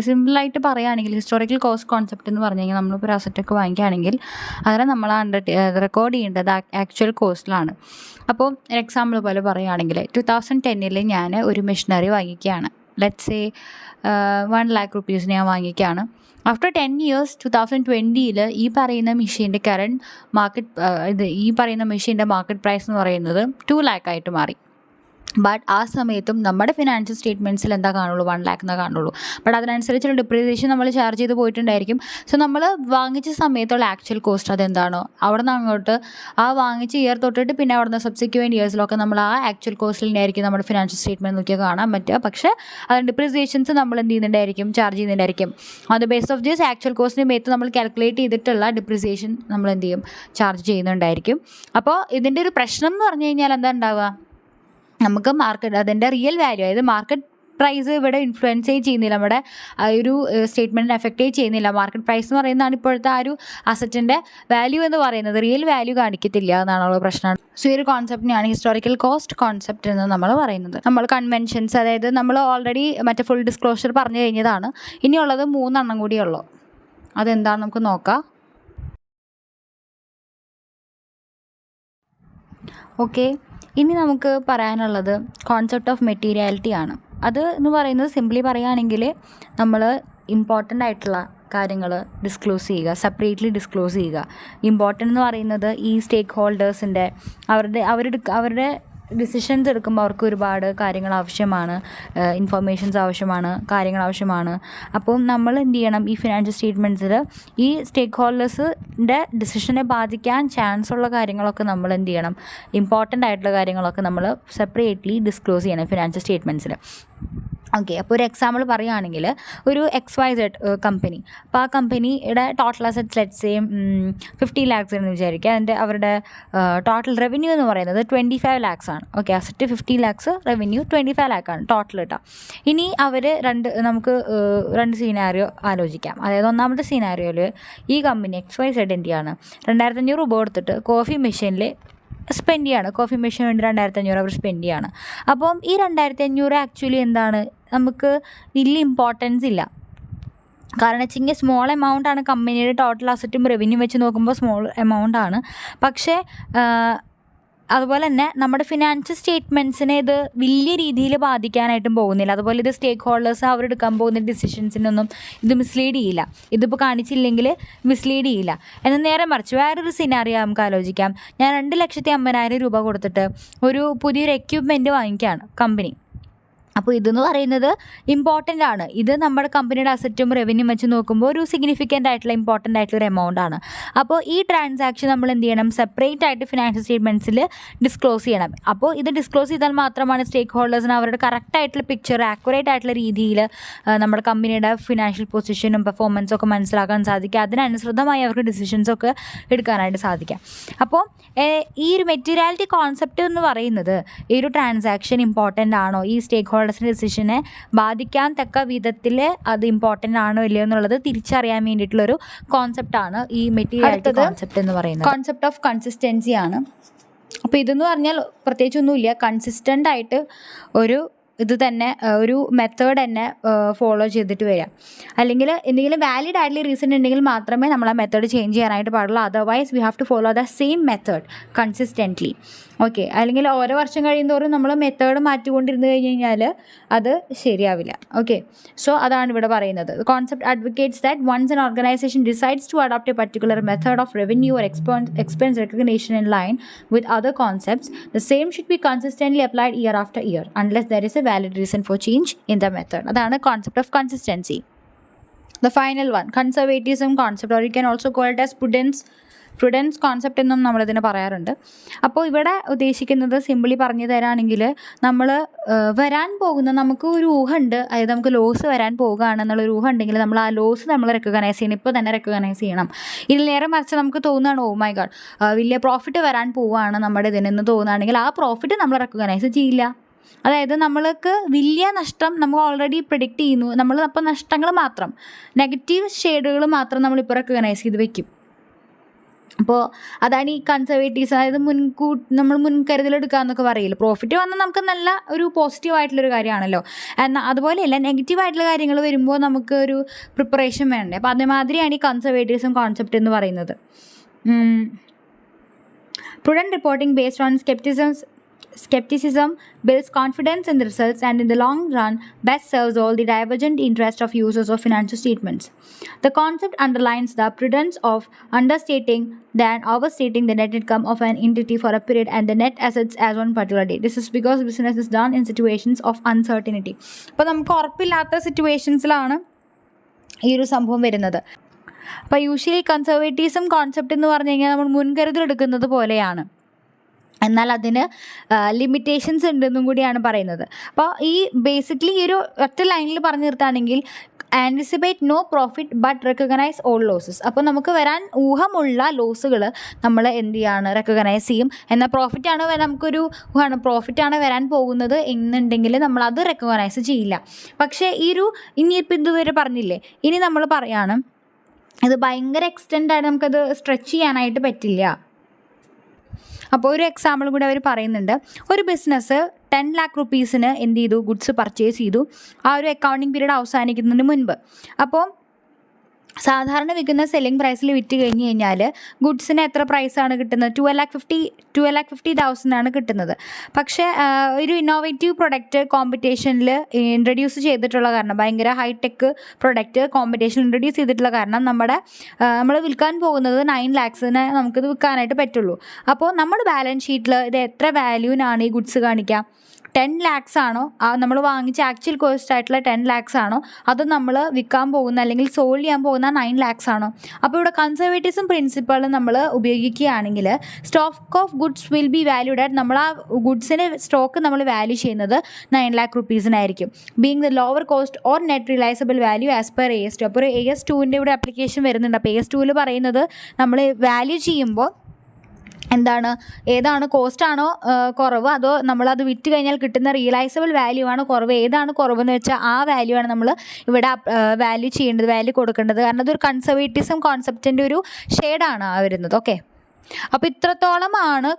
സിമ്പിളായിട്ട് പറയുകയാണെങ്കിൽ ഹിസ്റ്റോറിക്കൽ കോസ്റ്റ് കോൺസെപ്റ്റ് എന്ന് പറഞ്ഞു കഴിഞ്ഞാൽ നമ്മളിപ്പോൾ ഒരു അസറ്റൊക്കെ വാങ്ങിക്കുകയാണെങ്കിൽ അതിനെ നമ്മൾ റെക്കോർഡ് ചെയ്യേണ്ടത് ആക്ച്വൽ കോസ്റ്റിലാണ്. അപ്പോൾ എക്സാമ്പിൾ പോലെ പറയുകയാണെങ്കിൽ 2010 ഞാൻ ഒരു മെഷീനറി വാങ്ങിക്കുകയാണ്. ലെറ്റ്സ് സേ 1 lakh rupees ഞാൻ വാങ്ങിക്കുകയാണ്. ആഫ്റ്റർ 10 years 2020 ഈ പറയുന്ന മെഷീൻ്റെ മെഷീൻ്റെ മാർക്കറ്റ് പ്രൈസ് എന്ന് പറയുന്നത് 2 lakh ആയിട്ട് മാറി. ബട്ട് ആ സമയത്തും നമ്മുടെ ഫിനാൻഷ്യൽ സ്റ്റേറ്റ്മെൻറ്റ്സിൽ എന്താ കാണുള്ളൂ, 1 lakh എന്നേ കാണുള്ളൂ. ബട്ട് അതിനനുസരിച്ചുള്ള ഡിപ്രീസിയേഷൻ നമ്മൾ ചാർജ് ചെയ്ത് പോയിട്ടുണ്ടായിരിക്കും. സോ നമ്മൾ വാങ്ങിച്ച സമയത്തുള്ള ആക്ച്വൽ കോസ്റ്റ് അതെന്താണോ അവിടെ നിന്ന് അങ്ങോട്ട് ആ വാങ്ങിച്ച ഇയർ തൊട്ടിട്ട് പിന്നെ അവിടെ നിന്ന് സബ്സിക്വൻറ്റ് ഇയേഴ്സിലൊക്കെ നമ്മൾ ആ ആക്ച്വൽ കോസ്റ്റിലായിരിക്കും നമ്മുടെ ഫിനാൻഷ്യൽ സ്റ്റേറ്റ്മെൻറ്റ് നോക്കിയാൽ കാണാൻ പറ്റുക. പക്ഷേ അതിന് ഡിപ്രീസിയേഷൻസ് നമ്മൾ എന്ത് ചെയ്യുന്നുണ്ടായിരിക്കും, ചാർജ് ചെയ്യുന്നുണ്ടായിരിക്കും. അത് ബേസ് ഓഫ് ദിസ് ആക്ച്വൽ കോസ്റ്റിന് മേത്ത് നമ്മൾ കാൽക്കുലേറ്റ് ചെയ്തിട്ടുള്ള ഡിപ്രീസിയേഷൻ നമ്മൾ എന്ത് ചെയ്യും, ചാർജ് ചെയ്യുന്നുണ്ടായിരിക്കും. അപ്പോൾ ഇതിൻ്റെ ഒരു പ്രശ്നം എന്ന് പറഞ്ഞു കഴിഞ്ഞാൽ എന്താ ഉണ്ടാവുക, നമുക്ക് അതിൻ്റെ റിയൽ വാല്യൂ, അതായത് മാർക്കറ്റ് പ്രൈസ് ഇവിടെ ഇൻഫ്ലുവൻസ് ചെയ്യുന്നില്ല, നമ്മുടെ ആ ഒരു സ്റ്റേറ്റ്മെൻറ്റിനെ എഫക്റ്റ് ചെയ്യുന്നില്ല. മാർക്കറ്റ് പ്രൈസ് എന്ന് പറയുന്നതാണ് ഇപ്പോഴത്തെ ആ ഒരു അസറ്റിൻ്റെ വാല്യൂ എന്ന് പറയുന്നത്. റിയൽ വാല്യൂ കാണിക്കത്തില്ല എന്നാണുള്ള പ്രശ്നം. സോ ഈ ഒരു കോൺസെപ്റ്റിനെയാണ് ഹിസ്റ്റോറിക്കൽ കോസ്റ്റ് കോൺസെപ്റ്റ് എന്ന് നമ്മൾ പറയുന്നത്. നമ്മൾ കൺവെൻഷൻസ്, അതായത് നമ്മൾ ഓൾറെഡി മറ്റേ ഫുൾ ഡിസ്ക്ലോഷർ പറഞ്ഞു കഴിഞ്ഞതാണ്. ഇനിയുള്ളത് 3 കൂടിയുള്ളൂ. അതെന്താണ് നമുക്ക് നോക്കാം. ഓക്കെ, ഇനി നമുക്ക് പറയാനുള്ളത് കോൺസെപ്റ്റ് ഓഫ് മെറ്റീരിയാലിറ്റി ആണ്. അത് എന്ന് പറയുന്നത് സിംപ്ലി പറയുകയാണെങ്കിൽ നമ്മൾ ഇമ്പോർട്ടൻ്റ് ആയിട്ടുള്ള കാര്യങ്ങൾ ഡിസ്ക്ലോസ് ചെയ്യുക, സെപ്പറേറ്റ്ലി ഡിസ്ക്ലോസ് ചെയ്യുക. ഇമ്പോർട്ടൻ്റ് എന്ന് പറയുന്നത് ഈ സ്റ്റേക്ക് ഹോൾഡേഴ്സിൻ്റെ അവരുടെ ഡിസിഷൻസ് എടുക്കുമ്പോൾ അവർക്ക് ഒരുപാട് കാര്യങ്ങൾ ആവശ്യമാണ്, ഇൻഫർമേഷൻസ് ആവശ്യമാണ്, കാര്യങ്ങൾ ആവശ്യമാണ്. അപ്പോൾ നമ്മൾ എന്ത് ചെയ്യണം, ഈ ഫിനാൻഷ്യൽ സ്റ്റേറ്റ്മെൻറ്റ്സിൽ ഈ സ്റ്റേക്ക് ഹോൾഡേഴ്സിൻ്റെ ഡിസിഷനെ ബാധിക്കാൻ ചാൻസ് ഉള്ള കാര്യങ്ങളൊക്കെ നമ്മൾ എന്ത് ചെയ്യണം, ഇമ്പോർട്ടൻ്റ് ആയിട്ടുള്ള കാര്യങ്ങളൊക്കെ നമ്മൾ സെപ്പറേറ്റ്ലി ഡിസ്ക്ലോസ് ചെയ്യണം ഫിനാൻഷ്യൽ സ്റ്റേറ്റ്മെൻറ്റ്സിൽ. ഓക്കെ, അപ്പോൾ ഒരു എക്സാമ്പിൾ പറയുകയാണെങ്കിൽ ഒരു XYZ കമ്പനി, അപ്പോൾ ആ കമ്പനിയുടെ total assets let's say 50 lakhs എന്ന് വിചാരിക്കുക. അവരുടെ ടോട്ടൽ റവന്യൂ എന്ന് പറയുന്നത് 25 lakhs ആണ്. Okay, asset 50 lakhs, revenue 25 lakh ആണ് ടോട്ടൽ കേട്ടോ. ഇനി അവർ നമുക്ക് രണ്ട് സീനാരിയോ ആലോചിക്കാം. അതായത് ഒന്നാമത്തെ സീനാരിയോയിൽ ഈ കമ്പനി XYZ എന്ത് ചെയ്യാണ്, 2500 രൂപ കൊടുത്തിട്ട് കോഫി മെഷീനിൽ സ്പെൻഡ് ചെയ്യാണ്. കോഫി മെഷീന് വേണ്ടി 2500 അവർ സ്പെൻഡ് ചെയ്യാണ്. അപ്പം ഈ 2500 ആക്ച്വലി എന്താണ്, നമുക്ക് വലിയ ഇമ്പോർട്ടൻസ് ഇല്ല. കാരണം വെച്ചെങ്കിൽ സ്മോൾ എമൗണ്ട് ആണ്, കമ്പനിയുടെ ടോട്ടൽ അസറ്റും റവന്യൂ വെച്ച് നോക്കുമ്പോൾ സ്മോൾ എമൗണ്ട് ആണ്. പക്ഷേ അതുപോലെ തന്നെ നമ്മുടെ ഫിനാൻഷ്യൽ സ്റ്റേറ്റ്മെൻറ്റ്സിനെ ഇത് വലിയ രീതിയിൽ ബാധിക്കാനായിട്ടും പോകുന്നില്ല. അതുപോലെ ഇത് സ്റ്റേക്ക് ഹോൾഡേഴ്സ് അവരെടുക്കാൻ പോകുന്ന ഡിസിഷൻസിനൊന്നും ഇത് മിസ്ലീഡ് ചെയ്യില്ല. ഇതിപ്പോൾ കാണിച്ചില്ലെങ്കിൽ മിസ്ലീഡ് ചെയ്യില്ല. എന്നാൽ നേരെ മറിച്ച് വേറൊരു സിനാറിയോ നമുക്ക് ആലോചിക്കാം. ഞാൻ 2,50,000 രൂപ കൊടുത്തിട്ട് ഒരു പുതിയൊരു എക്യുപ്മെൻറ്റ് വാങ്ങിക്കുകയാണ് കമ്പനി. അപ്പോൾ ഇതെന്ന് പറയുന്നത് ഇമ്പോർട്ടൻ്റ് ആണ്. ഇത് നമ്മുടെ കമ്പനിയുടെ അസറ്റും റവന്യൂ വെച്ച് നോക്കുമ്പോൾ ഒരു സിഗ്നിഫിക്കൻ്റ് ആയിട്ടുള്ള ഇമ്പോർട്ടൻ്റ് ആയിട്ടുള്ളൊരു എമൗണ്ട് ആണ്. അപ്പോൾ ഈ ട്രാൻസാക്ഷൻ നമ്മൾ എന്ത് ചെയ്യണം, സെപ്പറേറ്റ് ആയിട്ട് ഫിനാൻഷ്യൽ സ്റ്റേറ്റ്മെൻറ്റ്സിൽ ഡിസ്ക്ലോസ് ചെയ്യണം. അപ്പോൾ ഇത് ഡിസ്ക്ലോസ് ചെയ്താൽ മാത്രമാണ് സ്റ്റേക്ക് ഹോൾഡേഴ്സിന് അവരുടെ കറക്റ്റ് ആയിട്ടുള്ള പിക്ചർ ആക്യുറേറ്റ് ആയിട്ടുള്ള രീതിയിൽ നമ്മുടെ കമ്പനിയുടെ ഫിനാൻഷ്യൽ പൊസിഷനും പെർഫോമൻസും ഒക്കെ മനസ്സിലാക്കാൻ സാധിക്കുക. അതിനനുസൃതമായി അവർക്ക് ഡിസിഷൻസൊക്കെ എടുക്കാനായിട്ട് സാധിക്കാം. അപ്പോൾ ഈ ഒരു മെറ്റീരിയാലിറ്റി കോൺസെപ്റ്റ് എന്ന് പറയുന്നത് ഈ ഒരു ട്രാൻസാക്ഷൻ ഇമ്പോർട്ടൻ്റ് ആണോ, ഈ സ്റ്റേക്ക് ഹോൾഡേഴ്സിൻ്റെ ഡിസിഷനെ ബാധിക്കാൻ തക്ക വിധത്തിൽ അത് ഇമ്പോർട്ടൻ്റ് ആണോ ഇല്ലയോ എന്നുള്ളത് തിരിച്ചറിയാൻ വേണ്ടിയിട്ടുള്ളൊരു കോൺസെപ്റ്റാണ് ഈ മെറ്റീരിയാലിറ്റി കോൺസെപ്റ്റ് എന്ന് പറയുന്നത്. കോൺസെപ്റ്റ് ഓഫ് കൺസിസ്റ്റൻസി ആണ്. അപ്പോൾ ഇതെന്ന് പറഞ്ഞാൽ പ്രത്യേകിച്ചൊന്നുമില്ല, കൺസിസ്റ്റൻ്റ് ആയിട്ട് ഒരു ഇത് തന്നെ ഒരു മെത്തേഡ് തന്നെ ഫോളോ ചെയ്തിട്ട് വരിക. അല്ലെങ്കിൽ എന്തെങ്കിലും വാലിഡ് ആയിട്ടുള്ള റീസൺ ഉണ്ടെങ്കിൽ മാത്രമേ നമ്മൾ ആ മെത്തേഡ് ചേഞ്ച് ചെയ്യാനായിട്ട് പാടുള്ളൂ. Otherwise we have to follow the same method consistently. Okay, അല്ലെങ്കിൽ ഓരോ വർഷം കഴിയുന്തോറും നമ്മൾ മെത്തേഡ് മാറ്റിക്കൊണ്ടിരുന്ന് കഴിഞ്ഞ് കഴിഞ്ഞാൽ അത് ശരിയാവില്ല. ഓക്കെ, സോ അതാണ് ഇവിടെ പറയുന്നത്. Concept advocates that once an organization decides to adopt a particular method of revenue or expense recognition in line with other concepts, the same should be consistently applied year after year unless there is a valid reason for change in the method. അതാണ് concept of consistency. The final one, conservatism concept, or you can also call it as prudence concept എന്നും നമ്മളിതിന് പറയാറുണ്ട്. അപ്പോൾ ഇവിടെ ഉദ്ദേശിക്കുന്നത് simply പറഞ്ഞു തരാണെങ്കിൽ നമ്മൾ വരാൻ പോകുന്ന നമുക്ക് ഒരു ഊഹമുണ്ട്, അതായത് നമുക്ക് ലോസ് വരാൻ പോകുകയാണെന്നുള്ളൊരു ഊഹം ഉണ്ടെങ്കിൽ നമ്മൾ ആ ലോസ് നമ്മൾ റെക്കഗ്നൈസ് ചെയ്യണം, ഇപ്പോൾ തന്നെ റെക്കഗ്നൈസ് ചെയ്യണം. ഇതിൽ നേരെ മറിച്ച് നമുക്ക് തോന്നുകയാണ് ഓ മൈ ഗോഡ് വലിയ പ്രോഫിറ്റ് വരാൻ പോവുകയാണ് നമ്മുടെ ഇതിനെന്ന് തോന്നുകയാണെങ്കിൽ ആ പ്രോഫിറ്റ് നമ്മൾ റെക്കഗ്നൈസ് ചെയ്യില്ല. അതായത് നമ്മൾക്ക് വലിയ നഷ്ടം നമ്മൾ ഓൾറെഡി പ്രിഡിക്റ്റ് ചെയ്യുന്നു, നമ്മൾ അപ്പോൾ നഷ്ടങ്ങൾ മാത്രം നെഗറ്റീവ് ഷെയ്ഡുകൾ മാത്രം നമ്മളിപ്പോൾ റെക്കഗ്നൈസ് ചെയ്ത് വെക്കും. അപ്പോൾ അതാണ് ഈ കൺസർവേറ്റീവ്സ്, അതായത് നമ്മൾ മുൻകരുതലെടുക്കുക എന്നൊക്കെ പറയില്ല. പ്രോഫിറ്റ് വന്നാൽ നമുക്ക് നല്ല ഒരു പോസിറ്റീവ് ആയിട്ടുള്ളൊരു കാര്യമാണല്ലോ. എന്നാൽ അതുപോലെയല്ല നെഗറ്റീവായിട്ടുള്ള കാര്യങ്ങൾ വരുമ്പോൾ നമുക്ക് ഒരു പ്രിപ്പറേഷൻ വേണ്ടേ. അപ്പോൾ അതേമാതിരിയാണ് ഈ കൺസർവേറ്റീവ്സും കോൺസെപ്റ്റ് എന്ന് പറയുന്നത്. Prudent reporting based on skepticism builds confidence in the results and in the long run best serves all the divergent interests of users of financial statements. The concept underlines the prudence of understating than overstating the net income of an entity for a period and the net assets as one particular day. This is because business is done in situations of uncertainty. അപ്പോൾ നമുക്ക് ഉറപ്പില്ലാത്ത സിറ്റുവേഷൻസിലാണ് ഈ ഒരു സംഭവം വരുന്നത്. അപ്പോൾ usually കൺസർവേറ്റീവ്സും concept എന്ന് പറഞ്ഞു കഴിഞ്ഞാൽ നമ്മൾ മുൻകരുതൽ എടുക്കുന്നത് പോലെയാണ്, എന്നാൽ അതിന് ലിമിറ്റേഷൻസ് ഉണ്ടെന്നും കൂടിയാണ് പറയുന്നത്. അപ്പോൾ ഈ ബേസിക്കലി ഈ ഒരു ഒറ്റ ലൈനിൽ പറഞ്ഞു നിർത്തുകയാണെങ്കിൽ anticipate no profit but recognise all losses. അപ്പോൾ നമുക്ക് വരാൻ ഊഹമുള്ള ലോസുകൾ നമ്മൾ എന്ത് ചെയ്യാണ്, റെക്കഗ്നൈസ് ചെയ്യും. എന്നാൽ പ്രോഫിറ്റാണ് നമുക്കൊരു ഊഹമാണ് പ്രോഫിറ്റാണ് വരാൻ പോകുന്നത് എന്നുണ്ടെങ്കിൽ നമ്മളത് റെക്കഗ്നൈസ് ചെയ്യില്ല. പക്ഷേ ഇനിയിപ്പോൾ ഇതുവരെ പറഞ്ഞില്ലേ, ഇനി നമ്മൾ പറയാണ് ഇത് ഭയങ്കര എക്സ്റ്റെൻഡായിട്ട് നമുക്കത് സ്ട്രെച്ച് ചെയ്യാനായിട്ട് പറ്റില്ല. അപ്പോൾ ഒരു എക്സാമ്പിൾ കൂടി അവർ പറയുന്നുണ്ട്. ഒരു ബിസിനസ് 10 lakh rupeesന് എന്ത് ചെയ്തു, ഗുഡ്സ് പർച്ചേസ് ചെയ്തു ആ ഒരു അക്കൗണ്ടിങ് പീരീഡ് അവസാനിക്കുന്നതിന് മുൻപ്. അപ്പോൾ സാധാരണ വിൽക്കുന്ന സെല്ലിംഗ് പ്രൈസിൽ വിറ്റ് കഴിഞ്ഞ് കഴിഞ്ഞാൽ ഗുഡ്സിന് എത്ര പ്രൈസാണ് കിട്ടുന്നത്, 12,50,000 കിട്ടുന്നത്. പക്ഷേ ഒരു ഇന്നോവേറ്റീവ് പ്രൊഡക്റ്റ് കോമ്പറ്റീഷനിൽ ഇൻട്രൊഡ്യൂസ് ചെയ്തിട്ടുള്ള കാരണം, ഭയങ്കര ഹൈടെക് പ്രൊഡക്റ്റ് കോമ്പറ്റീഷനിൽ ഇൻട്രൊഡ്യൂസ് ചെയ്തിട്ടുള്ള കാരണം നമ്മൾ വിൽക്കാൻ പോകുന്നത് 9 lakhsന് നമുക്കിത് വിൽക്കാനായിട്ട് പറ്റുള്ളൂ. അപ്പോൾ നമ്മുടെ ബാലൻസ് ഷീറ്റിൽ ഇത് എത്ര വാല്യൂവിനാണ് ഈ ഗുഡ്സ് കാണിക്കുക, 10 lakhs ആണോ, നമ്മൾ വാങ്ങിച്ച ആക്ച്വൽ കോസ്റ്റ് ആയിട്ടുള്ള 10 lakhs ആണോ, അത് നമ്മൾ വിൽക്കാൻ പോകുന്ന അല്ലെങ്കിൽ സോൾഡ് ചെയ്യാൻ പോകുന്ന 9 lakhs ആണോ. അപ്പോൾ ഇവിടെ കൺസർവേറ്റിസം പ്രിൻസിപ്പിൾ നമ്മൾ ഉപയോഗിക്കുകയാണെങ്കിൽ stock of goods will be valued at, നമ്മൾ ആ ഗുഡ്സിന് സ്റ്റോക്ക് നമ്മൾ വാല്യൂ ചെയ്യുന്നത് 9 lakh rupeesനായിരിക്കും. Being the lower cost or net realisable value as per AS2. അപ്പോൾ ഒരു AS2ൻ്റെ ഇവിടെ ആപ്ലിക്കേഷൻ വരുന്നുണ്ട്. അപ്പോൾ AS2ൽ പറയുന്നത് നമ്മൾ വാല്യൂ ചെയ്യുമ്പോൾ ഏതാണ് കോസ്റ്റാണോ കുറവ്, അതോ നമ്മളത് വിറ്റ് കഴിഞ്ഞാൽ കിട്ടുന്ന റിയലൈസബിൾ വാല്യൂ ആണ് കുറവ്, ഏതാണ് കുറവെന്ന് വെച്ചാൽ ആ വാല്യൂ ആണ് നമ്മൾ ഇവിടെ വാല്യൂ ചെയ്യേണ്ടത്, വാല്യൂ കൊടുക്കേണ്ടത്. കാരണം അതൊരു കൺസർവേറ്റിസം കോൺസെപ്റ്റിൻ്റെ ഒരു ഷെയ്ഡാണ് വരുന്നത്. ഓക്കെ, അപ്പോൾ ഇത്രത്തോളമാണ്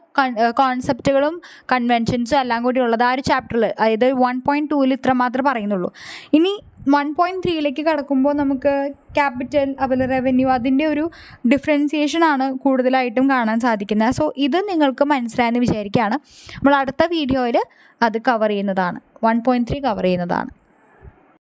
കോൺസെപ്റ്റുകളും കൺവെൻഷൻസും എല്ലാം കൂടി ഉള്ളത് ആ ഒരു ചാപ്റ്ററിൽ. അതായത് 1.2ൽ ഇത്ര മാത്രമേ പറയുന്നുള്ളൂ. ഇനി 1.3ലേക്ക് കടക്കുമ്പോൾ നമുക്ക് ക്യാപിറ്റൽ അതുപോലെ റവന്യൂ അതിൻ്റെ ഒരു ഡിഫറൻസിയേഷനാണ് കൂടുതലായിട്ടും കാണാൻ സാധിക്കുന്നത്. സോ ഇത് നിങ്ങൾക്ക് മനസ്സിലായെന്ന് വിചാരിക്കുകയാണ്. നമ്മൾ അടുത്ത വീഡിയോയിൽ അത് കവർ ചെയ്യുന്നതാണ്, 1.3 കവർ ചെയ്യുന്നതാണ്.